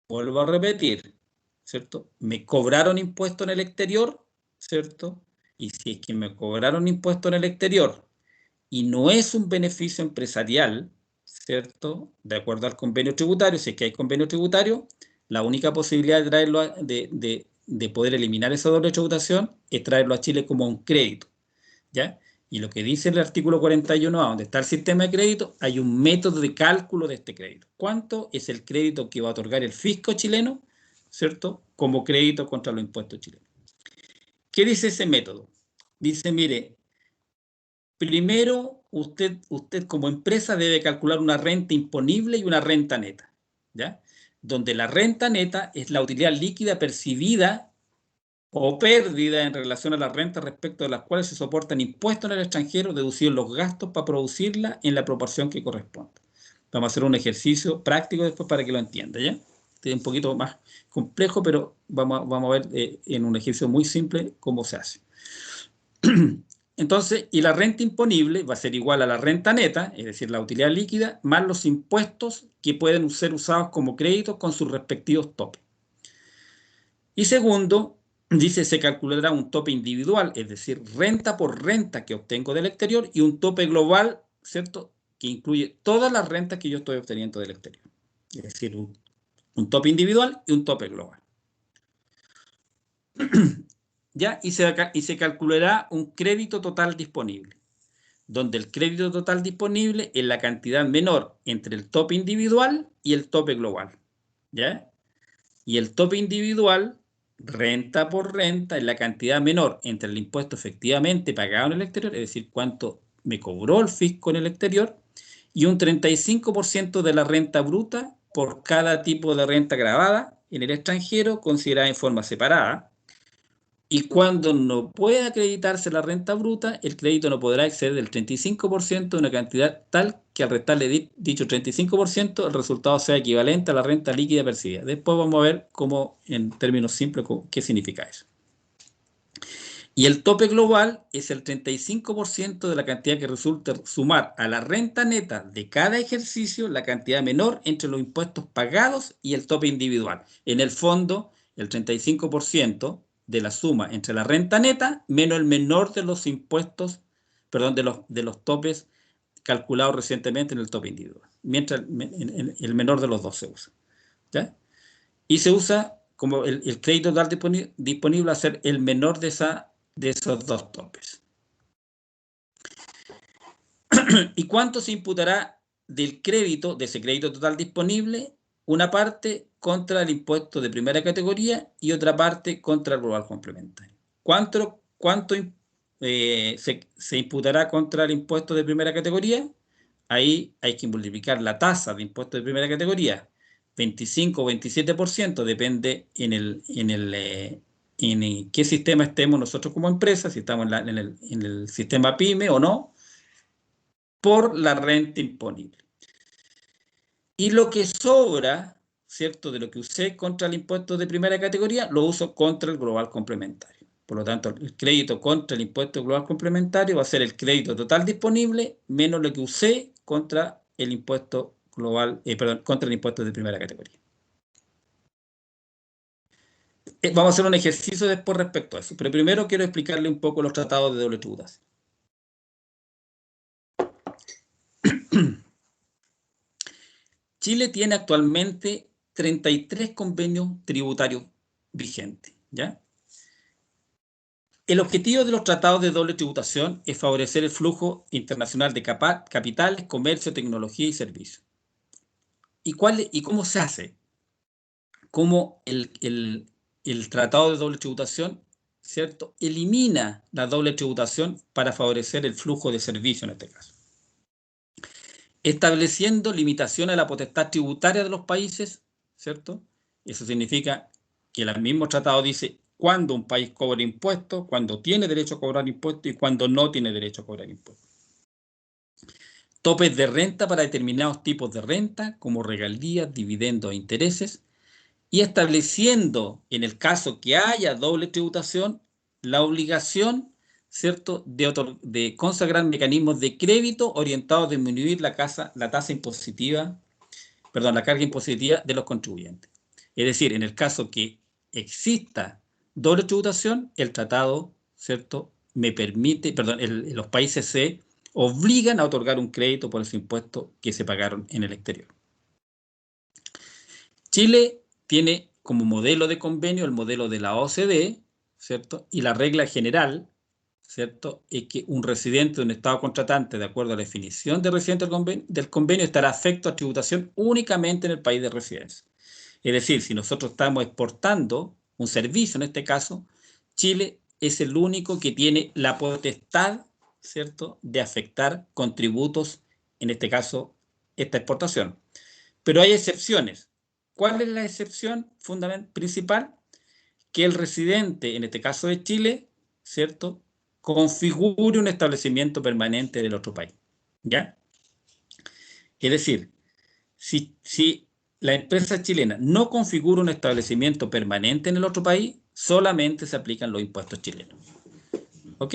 Vuelvo a repetir, ¿cierto? Me cobraron impuesto en el exterior, ¿cierto? Y si es que me cobraron impuesto en el exterior y no es un beneficio empresarial, ¿cierto? De acuerdo al convenio tributario, si es que hay convenio tributario, la única posibilidad de traerlo de poder eliminar esa doble tributación es traerlo a Chile como un crédito, ¿ya? Y lo que dice el artículo 41A, donde está el sistema de crédito, hay un método de cálculo de este crédito. ¿Cuánto es el crédito que va a otorgar el fisco chileno, ¿cierto?, como crédito contra los impuestos chilenos? ¿Qué dice ese método? Dice, mire, primero usted como empresa debe calcular una renta imponible y una renta neta, ¿ya? Donde la renta neta es la utilidad líquida percibida o pérdida en relación a la renta respecto de las cuales se soportan impuestos en el extranjero, deducidos los gastos para producirla en la proporción que corresponda. Vamos a hacer un ejercicio práctico después para que lo entienda, ¿ya? Este es un poquito más complejo, pero vamos a ver en un ejercicio muy simple cómo se hace. Entonces, y la renta imponible va a ser igual a la renta neta, es decir, la utilidad líquida, más los impuestos que pueden ser usados como créditos con sus respectivos topes. Y segundo, dice, se calculará un tope individual, es decir, renta por renta que obtengo del exterior, y un tope global, ¿cierto?, que incluye todas las rentas que yo estoy obteniendo del exterior. Es decir, un tope individual y un tope global. ¿Ya? Y se calculará un crédito total disponible, donde el crédito total disponible es la cantidad menor entre el tope individual y el tope global, ¿ya? Y el tope individual, renta por renta, es la cantidad menor entre el impuesto efectivamente pagado en el exterior, es decir, cuánto me cobró el fisco en el exterior, y un 35% de la renta bruta por cada tipo de renta gravada en el extranjero, considerada en forma separada. Y cuando no pueda acreditarse la renta bruta, el crédito no podrá exceder del 35% de una cantidad tal que al restarle dicho 35%, el resultado sea equivalente a la renta líquida percibida. Después vamos a ver cómo, en términos simples, qué significa eso. Y el tope global es el 35% de la cantidad que resulta sumar a la renta neta de cada ejercicio la cantidad menor entre los impuestos pagados y el tope individual. En el fondo, el 35% de la suma entre la renta neta menos el menor de los impuestos, perdón, de los topes calculados recientemente en el tope individual, mientras el menor de los dos se usa, ¿ya? Y se usa como el crédito total disponible a ser el menor de esos dos topes. ¿Y cuánto se imputará del crédito, de ese crédito total disponible? Una parte contra el impuesto de primera categoría y otra parte contra el global complementario. ¿Cuánto se imputará contra el impuesto de primera categoría? Ahí hay que multiplicar la tasa de impuesto de primera categoría, 25 o 27%, depende en qué sistema estemos nosotros como empresa, si estamos en el sistema PYME o no, por la renta imponible. Y lo que sobra, ¿cierto?, de lo que usé contra el impuesto de primera categoría, lo uso contra el global complementario. Por lo tanto, el crédito contra el impuesto global complementario va a ser el crédito total disponible menos lo que usé contra el impuesto global, contra el impuesto de primera categoría. Vamos a hacer un ejercicio después respecto a eso, pero primero quiero explicarle un poco los tratados de doble tributación. Chile tiene actualmente 33 convenios tributarios vigentes, ¿ya? El objetivo de los tratados de doble tributación es favorecer el flujo internacional de capitales, comercio, tecnología y servicios. ¿Y cómo se hace? Cómo el tratado de doble tributación, ¿cierto?, elimina la doble tributación para favorecer el flujo de servicios en este caso. Estableciendo limitación a la potestad tributaria de los países, ¿cierto? Eso significa que el mismo tratado dice cuándo un país cobra impuestos, cuándo tiene derecho a cobrar impuestos y cuándo no tiene derecho a cobrar impuestos. Topes de renta para determinados tipos de renta, como regalías, dividendos e intereses, y estableciendo, en el caso que haya doble tributación, la obligación, ¿cierto?, de consagrar mecanismos de crédito orientados a disminuir la carga impositiva de los contribuyentes. Es decir, en el caso que exista doble tributación, el tratado, ¿cierto?, me permite, los países se obligan a otorgar un crédito por esos impuestos que se pagaron en el exterior. Chile tiene como modelo de convenio el modelo de la OCDE, ¿cierto? Y la regla general, ¿cierto?, es que un residente de un Estado contratante, de acuerdo a la definición de residente del convenio, estará afecto a tributación únicamente en el país de residencia. Es decir, si nosotros estamos exportando un servicio, en este caso, Chile es el único que tiene la potestad, ¿cierto?, de afectar con tributos, en este caso, esta exportación. Pero hay excepciones. ¿Cuál es la excepción principal? Que el residente, en este caso de Chile, ¿cierto?, configure un establecimiento permanente del otro país, ¿ya? Es decir, si la empresa chilena no configura un establecimiento permanente en el otro país, solamente se aplican los impuestos chilenos, ¿ok?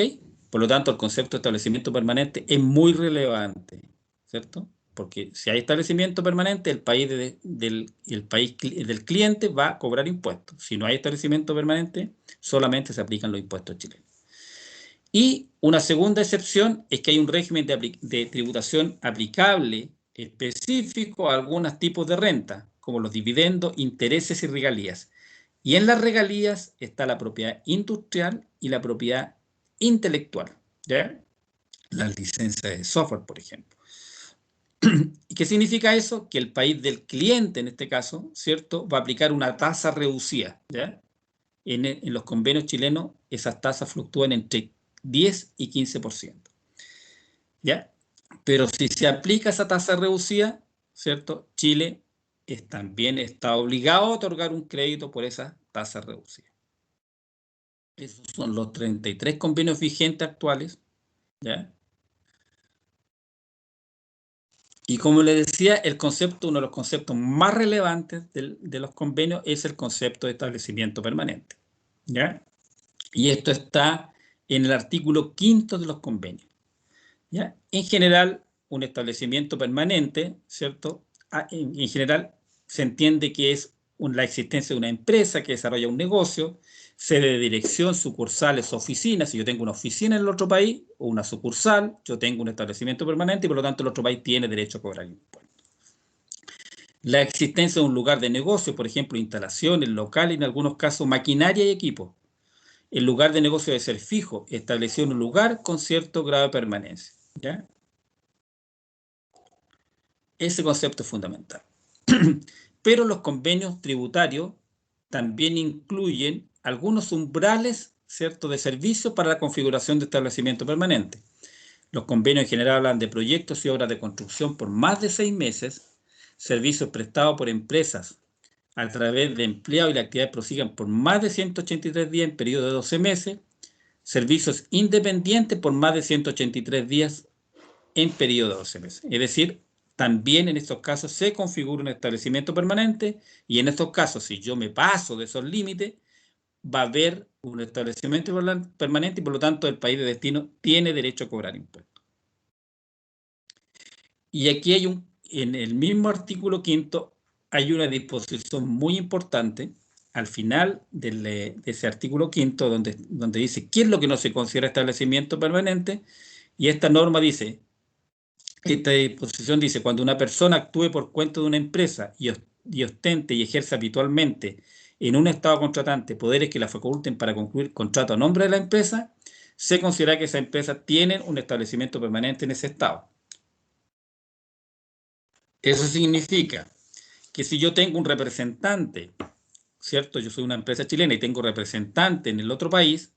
Por lo tanto, el concepto de establecimiento permanente es muy relevante, ¿cierto? Porque si hay establecimiento permanente, el país del cliente va a cobrar impuestos. Si no hay establecimiento permanente, solamente se aplican los impuestos chilenos. Y una segunda excepción es que hay un régimen de tributación aplicable específico a algunos tipos de renta, como los dividendos, intereses y regalías. Y en las regalías está la propiedad industrial y la propiedad intelectual, ¿ya? Las licencias de software, por ejemplo. ¿Y qué significa eso? Que el país del cliente, en este caso, ¿cierto?, va a aplicar una tasa reducida, ¿ya? En los convenios chilenos, esas tasas fluctúan entre 10 y 15%, ¿ya? Pero si se aplica esa tasa reducida, ¿cierto?, Chile también está obligado a otorgar un crédito por esa tasa reducida. Esos son los 33 convenios vigentes actuales, ¿ya? Y como le decía, uno de los conceptos más relevantes de los convenios es el concepto de establecimiento permanente, ¿ya? Y esto está en el artículo 5º de los convenios, ¿ya? En general, un establecimiento permanente, ¿cierto? En general, se entiende que es la existencia de una empresa que desarrolla un negocio, sede de dirección, sucursales, oficinas. Si yo tengo una oficina en el otro país o una sucursal, yo tengo un establecimiento permanente y por lo tanto el otro país tiene derecho a cobrar impuestos. La existencia de un lugar de negocio, por ejemplo, instalaciones, locales, en algunos casos maquinaria y equipo. El lugar de negocio debe ser fijo, establecido en un lugar con cierto grado de permanencia, ¿ya? Ese concepto es fundamental. Pero los convenios tributarios también incluyen algunos umbrales, ¿cierto?, de servicios para la configuración de establecimiento permanente. Los convenios en general hablan de proyectos y obras de construcción por más de 6 meses, servicios prestados por empresas a través de empleados y las actividades prosigan por más de 183 días en periodo de 12 meses, servicios independientes por más de 183 días en periodo de 12 meses. Es decir, también en estos casos se configura un establecimiento permanente y en estos casos, si yo me paso de esos límites, va a haber un establecimiento permanente y por lo tanto el país de destino tiene derecho a cobrar impuestos. Y aquí hay en el mismo artículo 5º hay una disposición muy importante al final de ese artículo 5º donde dice qué es lo que no se considera establecimiento permanente, y esta norma dice, esta disposición dice, cuando una persona actúe por cuenta de una empresa y ostente y ejerza habitualmente en un estado contratante poderes que la faculten para concluir contrato a nombre de la empresa, se considera que esa empresa tiene un establecimiento permanente en ese estado. Eso significa que si yo tengo un representante, ¿cierto? Yo soy una empresa chilena y tengo representante en el otro país,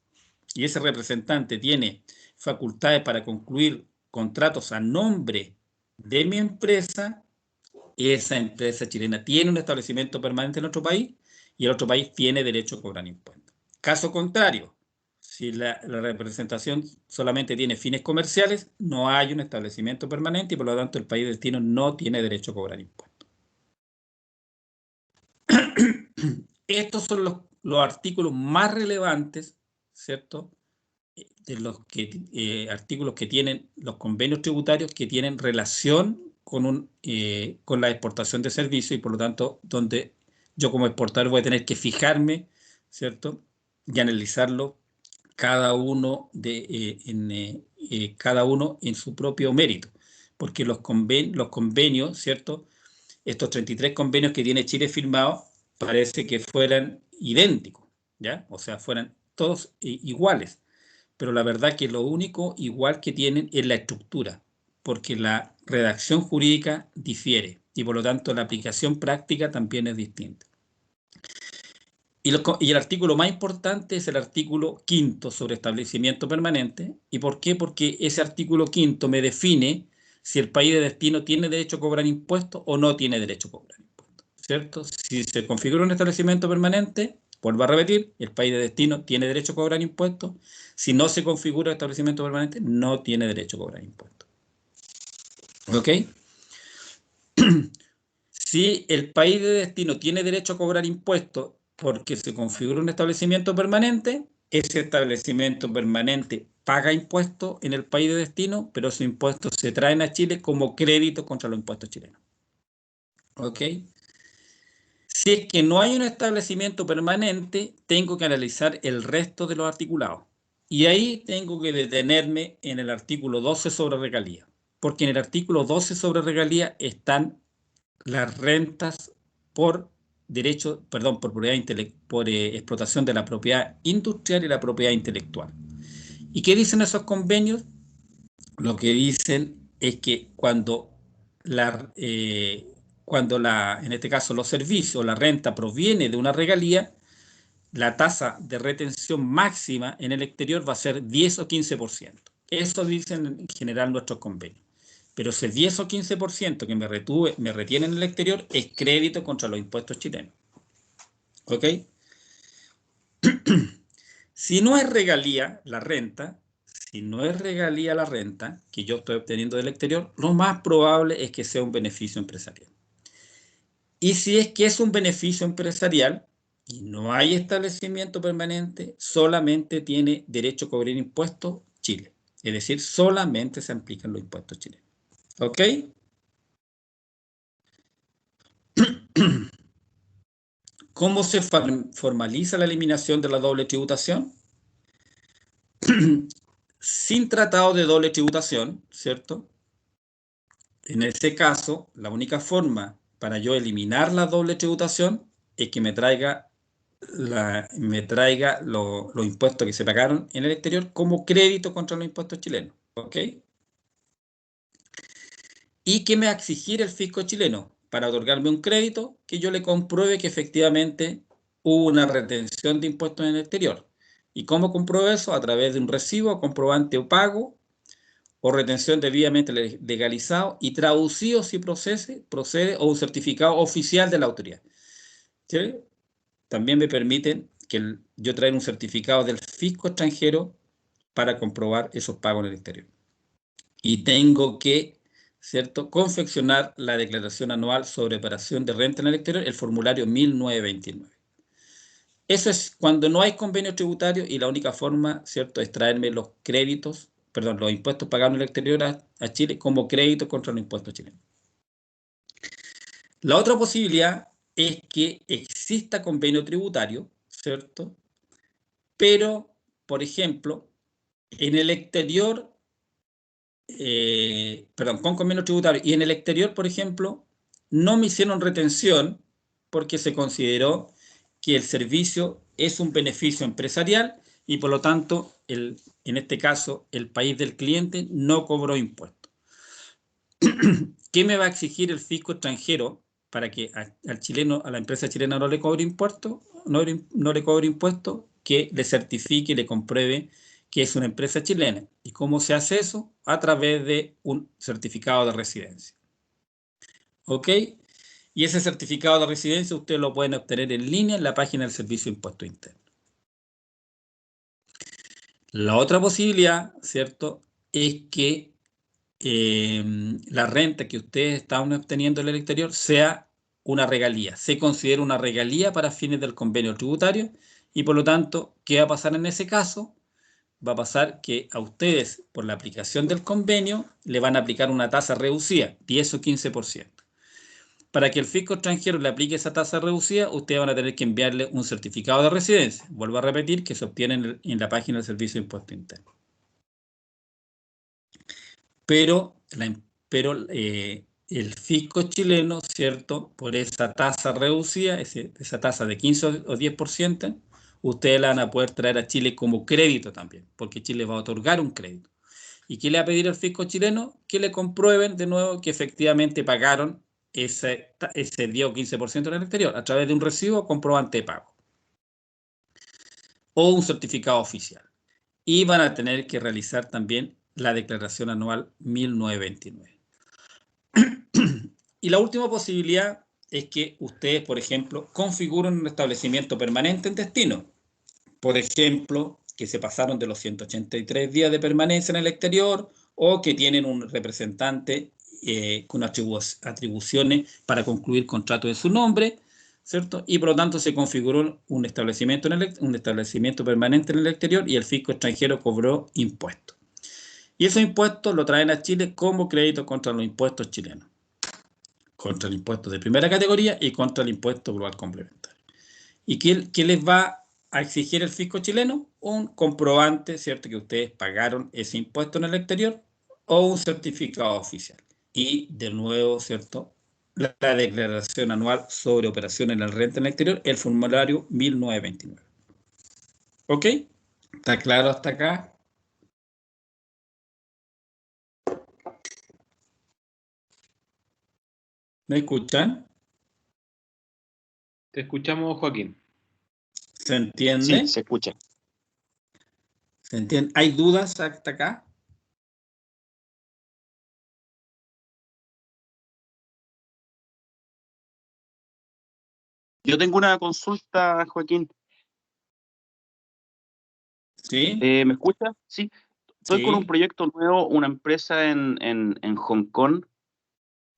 y ese representante tiene facultades para concluir contratos a nombre de mi empresa, esa empresa chilena tiene un establecimiento permanente en otro país y el otro país tiene derecho a cobrar impuestos. Caso contrario, si la representación solamente tiene fines comerciales, no hay un establecimiento permanente y por lo tanto el país de destino no tiene derecho a cobrar impuestos. Estos son los artículos más relevantes, ¿cierto? De los artículos que tienen los convenios tributarios que tienen relación con la exportación de servicios y por lo tanto donde yo como exportador voy a tener que fijarme, ¿cierto? Y analizarlo cada uno en su propio mérito, porque los convenios, ¿cierto? Estos 33 convenios que tiene Chile firmados parece que fueran idénticos, ¿ya? O sea, fueran todos iguales. Pero la verdad que lo único igual que tienen es la estructura, porque la redacción jurídica difiere y por lo tanto la aplicación práctica también es distinta. Y el artículo más importante es el artículo 5º sobre establecimiento permanente. ¿Y por qué? Porque ese artículo 5º me define si el país de destino tiene derecho a cobrar impuestos o no tiene derecho a cobrar impuestos, ¿cierto? Si se configura un establecimiento permanente, vuelvo a repetir, el país de destino tiene derecho a cobrar impuestos. Si no se configura el establecimiento permanente, no tiene derecho a cobrar impuestos. ¿Ok? Si el país de destino tiene derecho a cobrar impuestos porque se configura un establecimiento permanente, ese establecimiento permanente paga impuestos en el país de destino, pero esos impuestos se traen a Chile como crédito contra los impuestos chilenos. ¿Ok? Si es que no hay un establecimiento permanente, tengo que analizar el resto de los articulados. Y ahí tengo que detenerme en el artículo 12 sobre regalía, porque en el artículo 12 sobre regalía están las rentas por explotación de la propiedad industrial y la propiedad intelectual. ¿Y qué dicen esos convenios? Lo que dicen es que cuando en este caso los servicios o la renta proviene de una regalía, la tasa de retención máxima en el exterior va a ser 10 o 15%. Eso dicen en general nuestros convenios. Pero ese 10 o 15% que me retiene en el exterior es crédito contra los impuestos chilenos. ¿Ok? Si no es regalía la renta, que yo estoy obteniendo del exterior, lo más probable es que sea un beneficio empresarial. Y si es que es un beneficio empresarial y no hay establecimiento permanente, solamente tiene derecho a cobrar impuestos Chile. Es decir, solamente se aplican los impuestos chilenos. ¿Ok? ¿Cómo se formaliza la eliminación de la doble tributación? Sin tratado de doble tributación, ¿cierto? En ese caso, la única forma para yo eliminar la doble tributación es que me traiga los impuestos que se pagaron en el exterior como crédito contra los impuestos chilenos. ¿Ok? Y que me va a exigir el fisco chileno para otorgarme un crédito que yo le compruebe que efectivamente hubo una retención de impuestos en el exterior. ¿Y cómo compruebo eso? A través de un recibo, comprobante o pago o retención debidamente legalizado y traducido si procede o un certificado oficial de la autoridad. ¿Sí? También me permiten que yo traiga un certificado del fisco extranjero para comprobar esos pagos en el exterior. Y tengo que, ¿cierto?, confeccionar la declaración anual sobre operación de renta en el exterior, el formulario 1929. Eso es cuando no hay convenio tributario y la única forma, ¿cierto?, es traerme los créditos, perdón, los impuestos pagados en el exterior a Chile como crédito contra los impuestos chilenos. La otra posibilidad es que exista convenio tributario, ¿cierto? Pero, por ejemplo, en el exterior, perdón, con convenio tributario, y en el exterior, por ejemplo, no me hicieron retención porque se consideró que el servicio es un beneficio empresarial y por lo tanto, en este caso, el país del cliente no cobró impuestos. ¿Qué me va a exigir el fisco extranjero para que al chileno, a la empresa chilena no le cobre impuestos? No le cobre impuestos, que le certifique y le compruebe que es una empresa chilena. ¿Y cómo se hace eso? A través de un certificado de residencia. ¿Ok? Y ese certificado de residencia ustedes lo pueden obtener en línea en la página del Servicio de Impuesto Interno. La otra posibilidad, ¿cierto?, es que la renta que ustedes están obteniendo en el exterior sea una regalía. Se considera una regalía para fines del convenio tributario y por lo tanto, ¿qué va a pasar en ese caso? Va a pasar que a ustedes, por la aplicación del convenio, le van a aplicar una tasa reducida, 10 o 15%. Para que el fisco extranjero le aplique esa tasa reducida, ustedes van a tener que enviarle un certificado de residencia. Vuelvo a repetir que se obtiene en la página del Servicio de Impuesto Interno. Pero el fisco chileno, ¿cierto?, por esa tasa reducida, esa tasa de 15 o 10%, ustedes la van a poder traer a Chile como crédito también, porque Chile va a otorgar un crédito. ¿Y qué le va a pedir al fisco chileno? Que le comprueben de nuevo que efectivamente pagaron ese 10 o 15% en el exterior, a través de un recibo comprobante de pago o un certificado oficial. Y van a tener que realizar también la declaración anual 1929. Y la última posibilidad es que ustedes, por ejemplo, configuren un establecimiento permanente en destino. Por ejemplo, que se pasaron de los 183 días de permanencia en el exterior o que tienen un representante con atribuciones para concluir contrato en su nombre, ¿cierto? Y por lo tanto se configuró un establecimiento permanente en el exterior y el fisco extranjero cobró impuestos. Y esos impuestos lo traen a Chile como crédito contra los impuestos chilenos, contra el impuesto de primera categoría y contra el impuesto global complementario. ¿Y qué les va a exigir el fisco chileno? Un comprobante, ¿cierto?, que ustedes pagaron ese impuesto en el exterior o un certificado oficial. Y de nuevo, ¿cierto?, la declaración anual sobre operaciones en la renta en el exterior, el formulario 1929. ¿Ok? ¿Está claro hasta acá? ¿Me escuchan? Te escuchamos, Joaquín. ¿Se entiende? Sí, se escucha. ¿Se entiende? ¿Hay dudas hasta acá? Yo tengo una consulta, Joaquín. ¿Sí? ¿Me escucha? Sí. Estoy con un Sí. proyecto nuevo, una empresa en Hong Kong.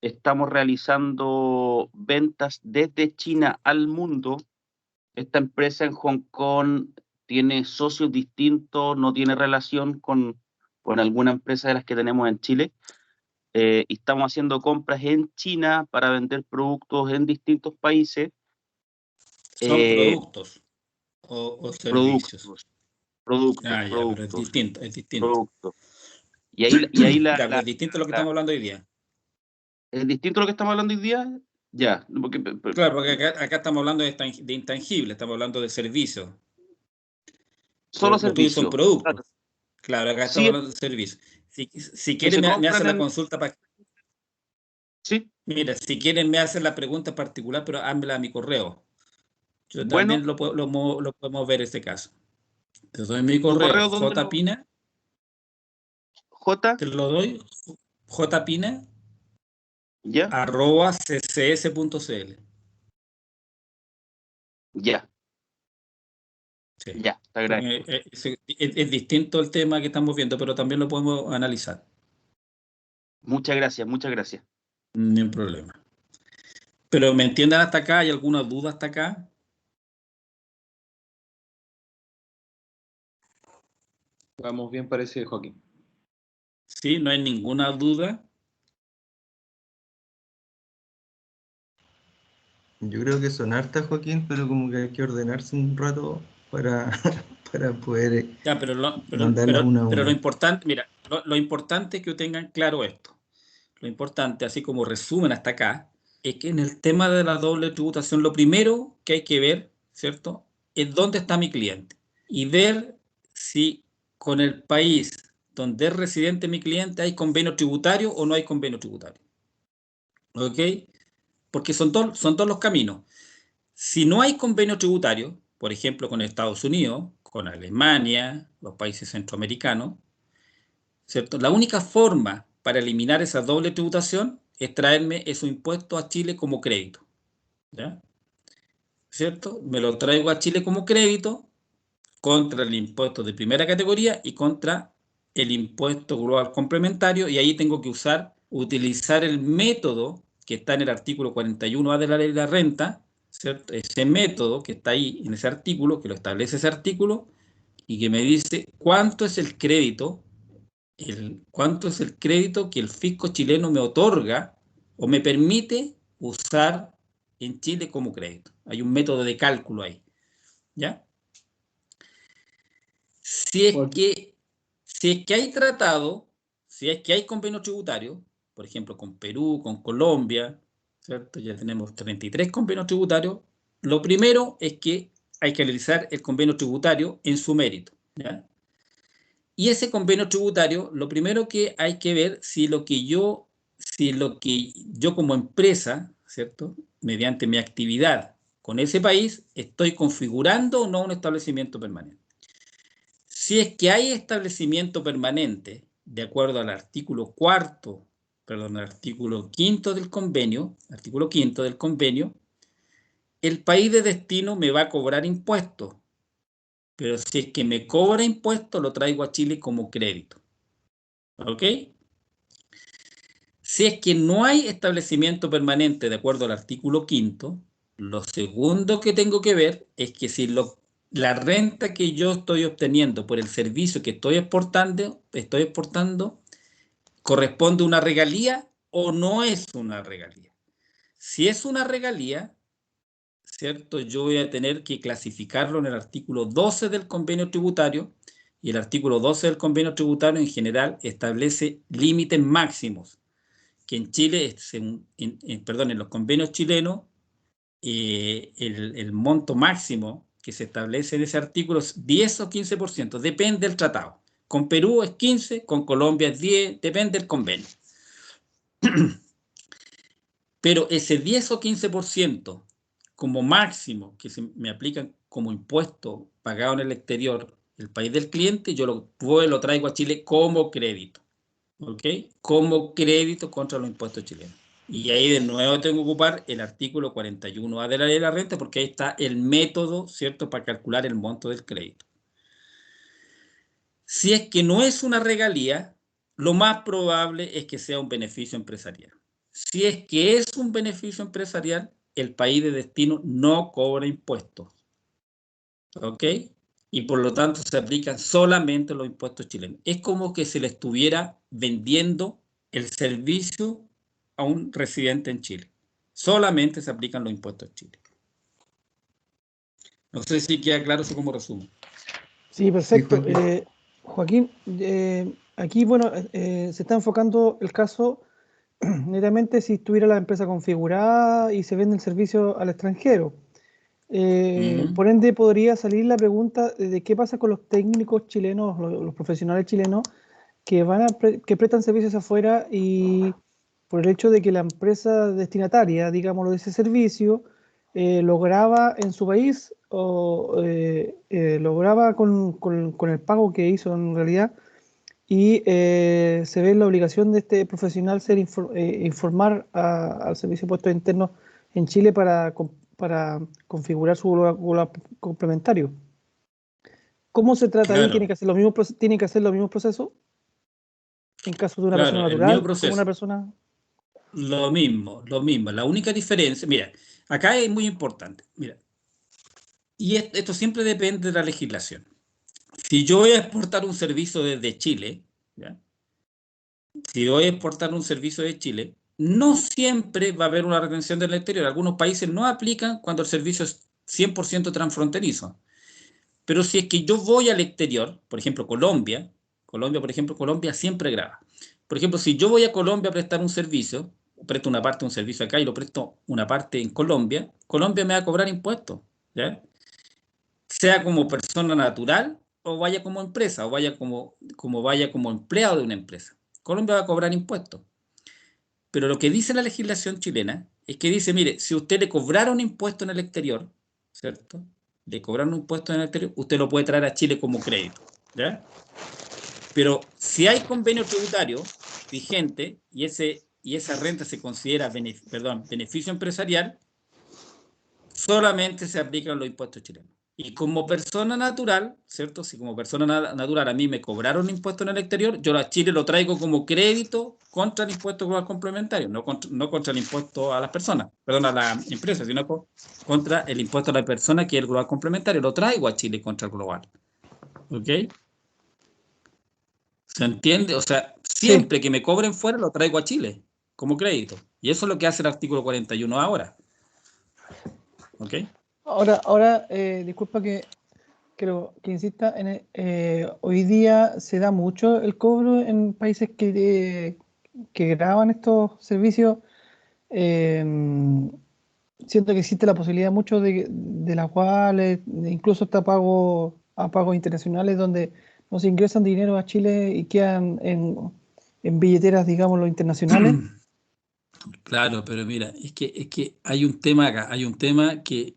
Estamos realizando ventas desde China al mundo. Esta empresa en Hong Kong tiene socios distintos, no tiene relación con alguna empresa de las que tenemos en Chile. Y estamos haciendo compras en China para vender productos en distintos países. ¿Son productos o servicios? Productos. Pero es distinto, es distinto. Productos. Y ahí es distinto a lo que estamos hablando hoy día. ¿Es distinto a lo que estamos hablando hoy día? Ya. Claro, porque acá estamos hablando de intangible, estamos hablando de servicios. Solo Lo tuyo son servicios. productos. Claro, acá estamos hablando de servicios. Si quieren, me hacen la consulta para... Sí. Mira, si quieren, me hacen la pregunta particular, pero házmela a mi correo. Yo también lo podemos ver ese caso. Te doy mi correo, jpina. J. Te lo doy, jpina. Ya. @ccs.cl. Ya. Sí. Ya, te agradezco. Es distinto el tema que estamos viendo, pero también lo podemos analizar. Muchas gracias, muchas gracias. Ni un problema. Pero ¿me entienden hasta acá? ¿Hay alguna duda hasta acá? Vamos bien, parece, Joaquín. Sí, no hay ninguna duda. Yo creo que son hartas, Joaquín, pero como que hay que ordenarse un rato para, para poder Ya, pero mandarlas una a lo una. importante, mira, lo importante es que tengan claro esto. Lo importante, así como resumen hasta acá, es que en el tema de la doble tributación, lo primero que hay que ver, ¿cierto?, es dónde está mi cliente y ver si con el país donde es residente mi cliente hay convenio tributario o no hay convenio tributario. ¿Ok? Porque son dos los caminos. Si no hay convenio tributario, por ejemplo, con Estados Unidos, con Alemania, los países centroamericanos, ¿cierto? La única forma para eliminar esa doble tributación es traerme esos impuestos a Chile como crédito. ¿Ya? ¿Cierto? Me lo traigo a Chile como crédito contra el impuesto de primera categoría y contra el impuesto global complementario, y ahí tengo que utilizar el método que está en el artículo 41A de la ley de la renta, ¿cierto? Ese método que está ahí en ese artículo, que lo establece ese artículo, y que me dice cuánto es el crédito que el fisco chileno me otorga o me permite usar en Chile como crédito. Hay un método de cálculo ahí, ¿ya? Si es que hay tratado, si es que hay convenio tributario, por ejemplo, con Perú, con Colombia, ¿cierto? Ya tenemos 33 convenios tributarios. Lo primero es que hay que analizar el convenio tributario en su mérito, ¿ya? Y ese convenio tributario, lo primero que hay que ver si lo que yo como empresa, ¿cierto?, mediante mi actividad con ese país, estoy configurando o no un establecimiento permanente. Si es que hay establecimiento permanente, de acuerdo al artículo quinto del convenio, el país de destino me va a cobrar impuestos, pero si es que me cobra impuestos, lo traigo a Chile como crédito. ¿Ok? Si es que no hay establecimiento permanente de acuerdo al artículo quinto, lo segundo que tengo que ver es que si la renta que yo estoy obteniendo por el servicio que estoy exportando corresponde a una regalía o no es una regalía. Si es una regalía, ¿cierto?, yo voy a tener que clasificarlo en el artículo 12 del convenio tributario, y el artículo 12 del convenio tributario en general establece límites máximos, que en Chile, en los convenios chilenos, el monto máximo que se establece en ese artículo es 10 o 15%, depende del tratado. Con Perú es 15, con Colombia es 10, depende del convenio. Pero ese 10 o 15% como máximo que se me aplican como impuesto pagado en el exterior, el país del cliente, yo lo traigo a Chile como crédito. ¿Ok? Como crédito contra los impuestos chilenos. Y ahí de nuevo tengo que ocupar el artículo 41A de la ley de la renta, porque ahí está el método, ¿cierto?, para calcular el monto del crédito. Si es que no es una regalía, lo más probable es que sea un beneficio empresarial. Si es que es un beneficio empresarial, el país de destino no cobra impuestos. ¿Ok? Y por lo tanto se aplican solamente los impuestos chilenos. Es como que se le estuviera vendiendo el servicio a un residente en Chile. Solamente se aplican los impuestos en Chile. No sé si queda claro eso como resumen. Sí, perfecto. Sí, Joaquín, aquí, bueno, se está enfocando el caso netamente si estuviera la empresa configurada y se vende el servicio al extranjero. Por ende, podría salir la pregunta de qué pasa con los técnicos chilenos, los profesionales chilenos que prestan servicios afuera, y por el hecho de que la empresa destinataria, digámoslo, de ese servicio, lo graba en su país o lo graba con el pago que hizo en realidad, y se ve la obligación de este profesional informar al Servicio de Impuestos Internos en Chile para configurar su global complementario. ¿Cómo se trata ahí? Claro, ¿Tiene que hacer los mismos procesos? En caso de una persona claro, el mismo natural, como proceso. una persona... Lo mismo. La única diferencia, mira, acá es muy importante. Mira, y esto siempre depende de la legislación. si yo voy a exportar un servicio desde Chile, ¿ya? Si voy a exportar un servicio de Chile, no siempre va a haber una retención del exterior. Algunos países no aplican cuando el servicio es 100% transfronterizo. Pero si es que yo voy al exterior, por ejemplo, Colombia, Colombia siempre graba. Por ejemplo, si yo voy a Colombia a prestar un servicio, presto una parte de un servicio acá y lo presto una parte en Colombia, Colombia me va a cobrar impuestos, ¿ya? Sea como persona natural o vaya como empresa, o vaya como empleado de una empresa. Colombia va a cobrar impuestos. Pero lo que dice la legislación chilena es que dice, mire, si usted le cobraron impuesto en el exterior, ¿cierto? Le cobraron un impuesto en el exterior, usted lo puede traer a Chile como crédito, ¿ya? Pero si hay convenio tributario vigente y esa renta se considera beneficio empresarial, solamente se aplican los impuestos chilenos. Y como persona natural, ¿cierto? Si como persona natural a mí me cobraron impuestos en el exterior, yo a Chile lo traigo como crédito contra el impuesto global complementario, no contra el impuesto a las personas, perdón, a la empresa, sino contra el impuesto a la persona, que es el global complementario. Lo traigo a Chile contra el global. ¿Ok? ¿Se entiende? O sea, siempre que me cobren fuera, lo traigo a Chile como crédito. Y eso es lo que hace el artículo 41 ahora. ¿Ok? Ahora, disculpa que insista, hoy día se da mucho el cobro en países que graban estos servicios. Siento que existe la posibilidad mucho de las wallets, incluso hasta pagos internacionales donde nos ingresan dinero a Chile y quedan en billeteras, digamos, los internacionales. Claro, pero mira, es que hay un tema acá, hay un tema que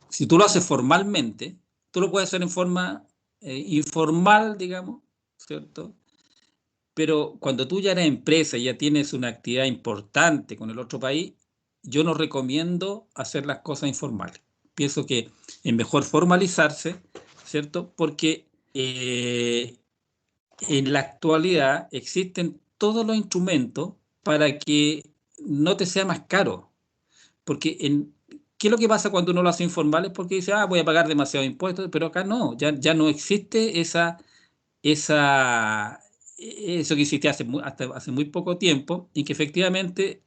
si tú lo haces formalmente, tú lo puedes hacer en forma informal, digamos, ¿cierto? Pero cuando tú ya eres empresa y ya tienes una actividad importante con el otro país, yo no recomiendo hacer las cosas informales. Pienso que es mejor formalizarse, ¿cierto? Porque en la actualidad existen todos los instrumentos para que no te sea más caro. Porque ¿qué es lo que pasa cuando uno lo hace informal? Es porque dice, voy a pagar demasiados impuestos, pero acá no, ya no existe eso que existía hasta hace muy poco tiempo, y que efectivamente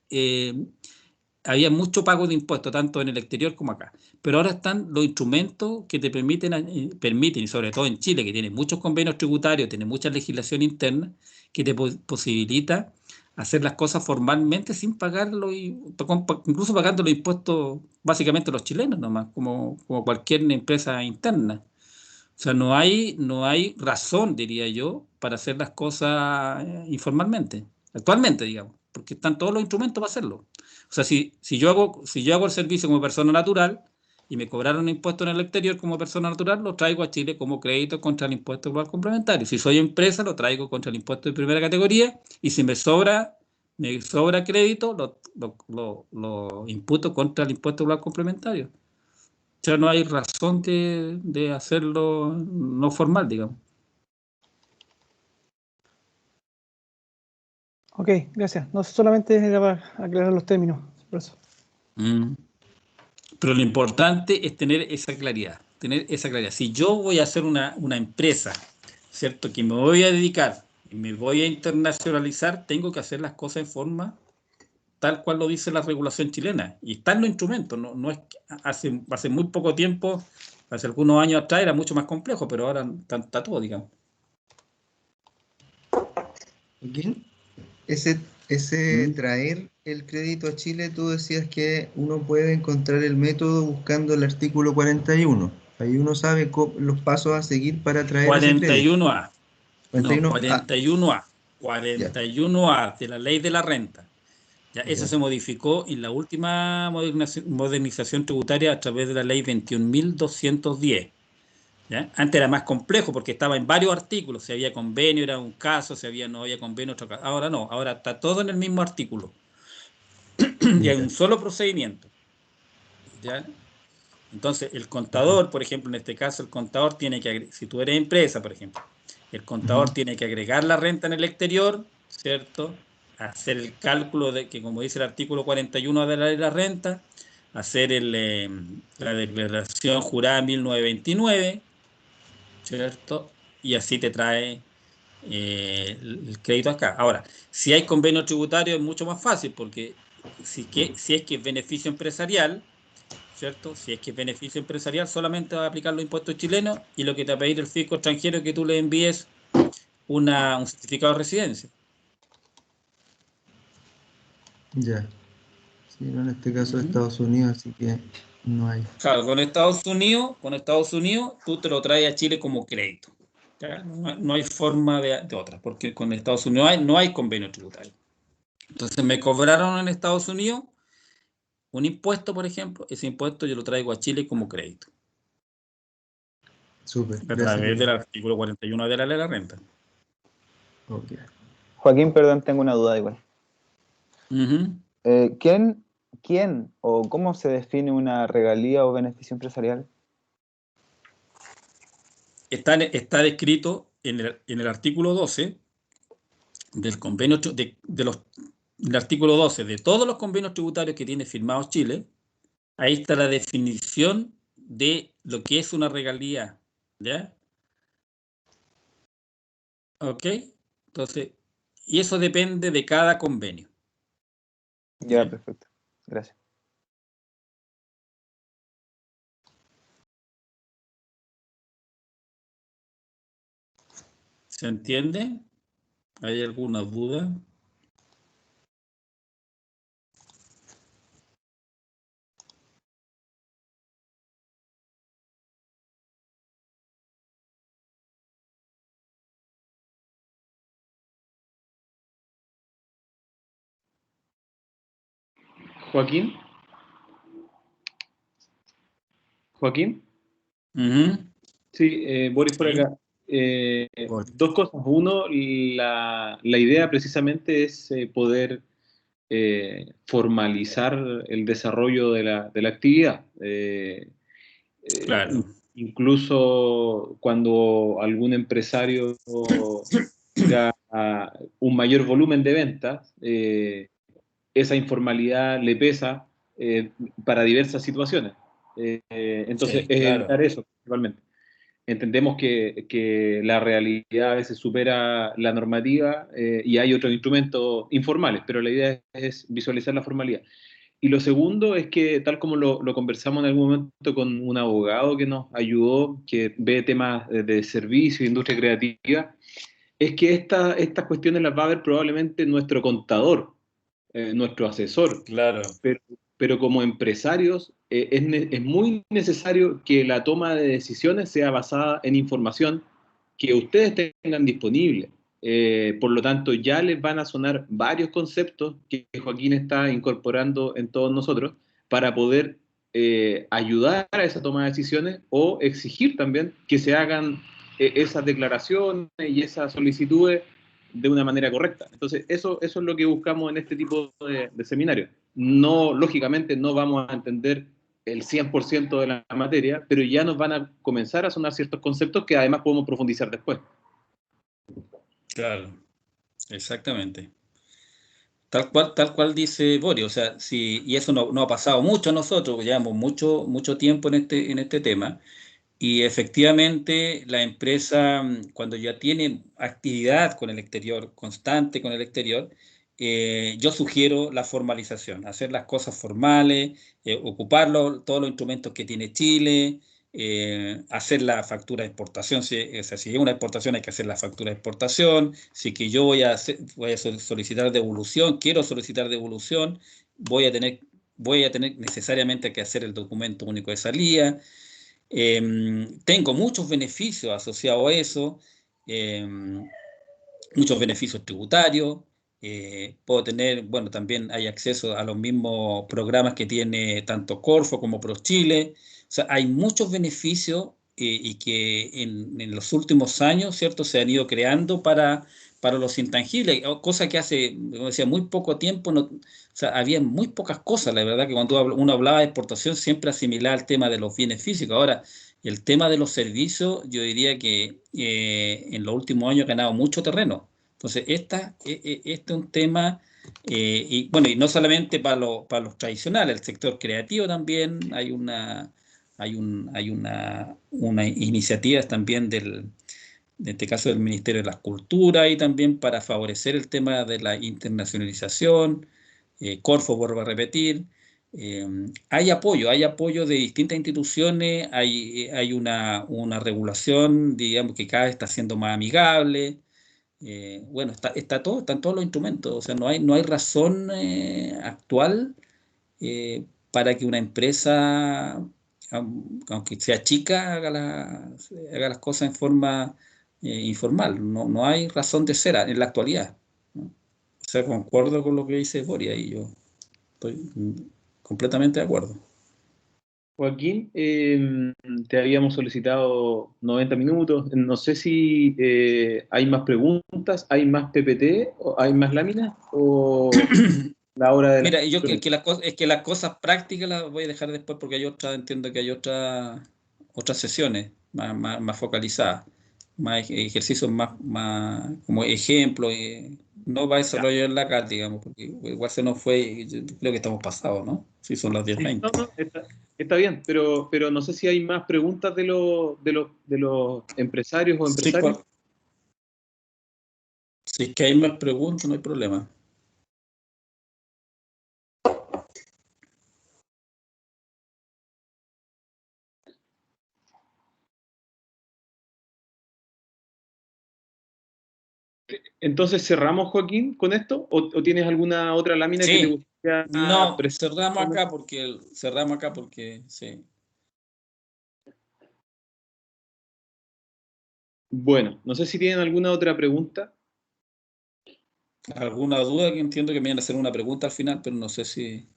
había mucho pago de impuestos, tanto en el exterior como acá. Pero ahora están los instrumentos que te permiten, y sobre todo en Chile, que tiene muchos convenios tributarios, tiene mucha legislación interna, que te posibilita hacer las cosas formalmente sin pagarlo, incluso pagando los impuestos básicamente los chilenos nomás, como cualquier empresa interna. O sea, no hay razón, diría yo, para hacer las cosas informalmente, actualmente, digamos, porque están todos los instrumentos para hacerlo. O sea, si yo hago el servicio como persona natural y me cobraron impuesto en el exterior como persona natural, lo traigo a Chile como crédito contra el impuesto global complementario. Si soy empresa, lo traigo contra el impuesto de primera categoría, y si me sobra crédito, lo imputo contra el impuesto global complementario. O sea, no hay razón de hacerlo no formal, digamos. Ok, gracias. No solamente era para aclarar los términos, por eso. Pero lo importante es tener esa claridad. Si yo voy a hacer una empresa, ¿cierto?, que me voy a dedicar y me voy a internacionalizar, tengo que hacer las cosas en forma tal cual lo dice la regulación chilena. Y están los instrumentos. No es que hace muy poco tiempo, hace algunos años atrás, era mucho más complejo, pero ahora está todo, digamos. Ese traer el crédito a Chile, tú decías que uno puede encontrar el método buscando el artículo 41. Ahí uno sabe los pasos a seguir para traer ese crédito. 41A. No, 41A. 41A de la ley de la renta. Eso se modificó en la última modernización tributaria a través de la ley 21.210. ¿Ya? Antes era más complejo porque estaba en varios artículos. Si había convenio era un caso, si no había convenio otro caso. Ahora no, ahora está todo en el mismo artículo. Y hay un solo procedimiento. ¿Ya? Entonces, el contador, por ejemplo, en este caso, el contador tiene que, si tú eres empresa, por ejemplo, el contador tiene que agregar la renta en el exterior, ¿cierto? Hacer el cálculo de que, como dice el artículo 41 de la ley de la renta, hacer la declaración jurada 1929, ¿cierto? Y así te trae el crédito acá. Ahora, si hay convenio tributario es mucho más fácil, porque si es que es beneficio empresarial, ¿cierto? Si es que es beneficio empresarial, solamente va a aplicar los impuestos chilenos y lo que te va a pedir el fisco extranjero es que tú le envíes un certificado de residencia. Ya. Sí, no, en este caso de Estados Unidos, así que no hay. Claro, con Estados Unidos, tú te lo traes a Chile como crédito. ¿Ya? No hay forma de otra, porque con Estados Unidos no hay convenio tributario. Entonces me cobraron en Estados Unidos un impuesto, por ejemplo, ese impuesto yo lo traigo a Chile como crédito. Súper. A través del artículo 41 de la ley de la renta. Okay. Joaquín, perdón, tengo una duda igual. Uh-huh. ¿Quién o cómo se define una regalía o beneficio empresarial? Está descrito en el artículo 12 del convenio el artículo 12 de todos los convenios tributarios que tiene firmados Chile. Ahí está la definición de lo que es una regalía, ¿ya? ¿Ok? Entonces, y eso depende de cada convenio. Ya, perfecto. Gracias. ¿Se entiende? ¿Hay alguna duda? Joaquín. Joaquín. Uh-huh. Sí, Boris por acá. Dos cosas. Uno, la idea precisamente es poder formalizar el desarrollo de la actividad. Claro. Incluso cuando algún empresario tenga un mayor volumen de ventas, esa informalidad le pesa para diversas situaciones. Entonces, Sí, es claro. evitar eso principalmente. Entendemos que la realidad a veces supera la normativa y hay otros instrumentos informales, pero la idea es visualizar la formalidad. Y lo segundo es que, tal como lo conversamos en algún momento con un abogado que nos ayudó, que ve temas de servicio, industria creativa, es que estas cuestiones las va a ver probablemente nuestro contador, nuestro asesor. Claro. Pero como empresarios es muy necesario que la toma de decisiones sea basada en información que ustedes tengan disponible. Por lo tanto, ya les van a sonar varios conceptos que Joaquín está incorporando en todos nosotros para poder ayudar a esa toma de decisiones o exigir también que se hagan esas declaraciones y esas solicitudes de una manera correcta. Entonces, eso es lo que buscamos en este tipo de seminarios. No, lógicamente, no vamos a entender el 100% de la materia, pero ya nos van a comenzar a sonar ciertos conceptos que además podemos profundizar después. Claro, exactamente. Tal cual dice Boris, o sea, y eso no ha pasado mucho a nosotros, llevamos mucho tiempo en este tema, y efectivamente la empresa, cuando ya tiene actividad con el exterior, constante con el exterior, yo sugiero la formalización, hacer las cosas formales, ocuparlo, todos los instrumentos que tiene Chile, hacer la factura de exportación, o sea, si es una exportación hay que hacer la factura de exportación, si que yo voy a solicitar devolución, quiero solicitar devolución, voy a tener necesariamente que hacer el documento único de salida. Tengo muchos beneficios asociados a eso, muchos beneficios tributarios. Puedo tener, bueno, también hay acceso a los mismos programas que tiene tanto Corfo como ProChile. O sea, hay muchos beneficios y que en los últimos años, ¿cierto?, se han ido creando para los intangibles, cosa que hace, como decía, muy poco tiempo, o sea, había muy pocas cosas. La verdad que cuando uno hablaba de exportación siempre asimilaba el tema de los bienes físicos. Ahora, el tema de los servicios, yo diría que en los últimos años ha ganado mucho terreno. Entonces, este es un tema, y bueno, y no solamente para los tradicionales, el sector creativo también hay una Hay una iniciativa también en este caso del Ministerio de la Cultura, y también para favorecer el tema de la internacionalización. Corfo, vuelvo a repetir. Hay apoyo de distintas instituciones, hay una regulación, digamos, que cada vez está siendo más amigable. Bueno, están todos los instrumentos, o sea, no hay razón actual para que una empresa, aunque sea chica, haga las cosas en forma informal. No hay razón de ser en la actualidad, ¿no? O sea, concuerdo con lo que dice Boria y yo estoy completamente de acuerdo. Joaquín, te habíamos solicitado 90 minutos. No sé si hay más preguntas, hay más PPT, o hay más láminas, o la hora de Mira, yo es que las cosas prácticas las voy a dejar después, porque entiendo que hay otras sesiones más focalizadas, más ejercicios más como ejemplo, no va a desarrollarla acá, digamos, porque igual se nos fue, yo creo que estamos pasados, ¿no? Sí, son las 10:20. No, está bien, pero no sé si hay más preguntas de los empresarios o Sí, empresarios. si es que hay más preguntas, no hay problema. Entonces, ¿cerramos, Joaquín, con esto? ¿O tienes alguna otra lámina que te Sí, gustaría no, presentar? cerramos acá porque sí. Bueno, no sé si tienen alguna otra pregunta. ¿Alguna duda? Que entiendo que me iban a hacer una pregunta al final, pero no sé si...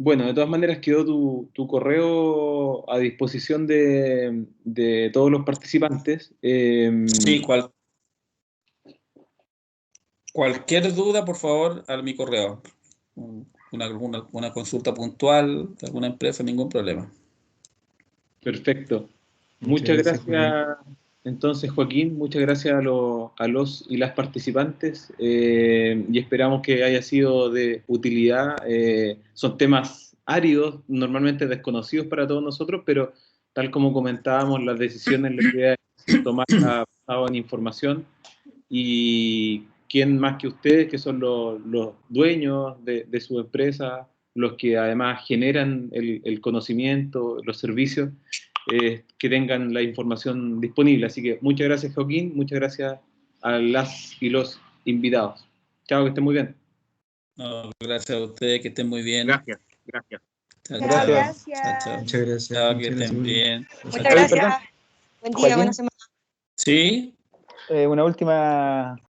Bueno, de todas maneras quedó tu correo a disposición de todos los participantes. Sí, cualquier duda, por favor, a mi correo. Una consulta puntual de alguna empresa, ningún problema. Perfecto. Muchas Muchas gracias, gracias, entonces, Joaquín. Muchas gracias a los y las participantes, y esperamos que haya sido de utilidad. Son temas áridos, normalmente desconocidos para todos nosotros, pero tal como comentábamos, las decisiones, la idea es tomarlas basado en información, y quién más que ustedes, que son los dueños de su empresa, los que además generan el conocimiento, los servicios, que tengan la información disponible. Así que muchas gracias, Joaquín, muchas gracias a las y los invitados. Chao, que estén muy bien. No, gracias a ustedes, que estén muy bien. Gracias. Chao, Chao, chao. gracias. Chao. Muchas gracias. Chao, que Muchas estén gracias. bien. Muchas Chao. gracias. perdón. Buen día, buena Joaquín. semana. Sí. Una última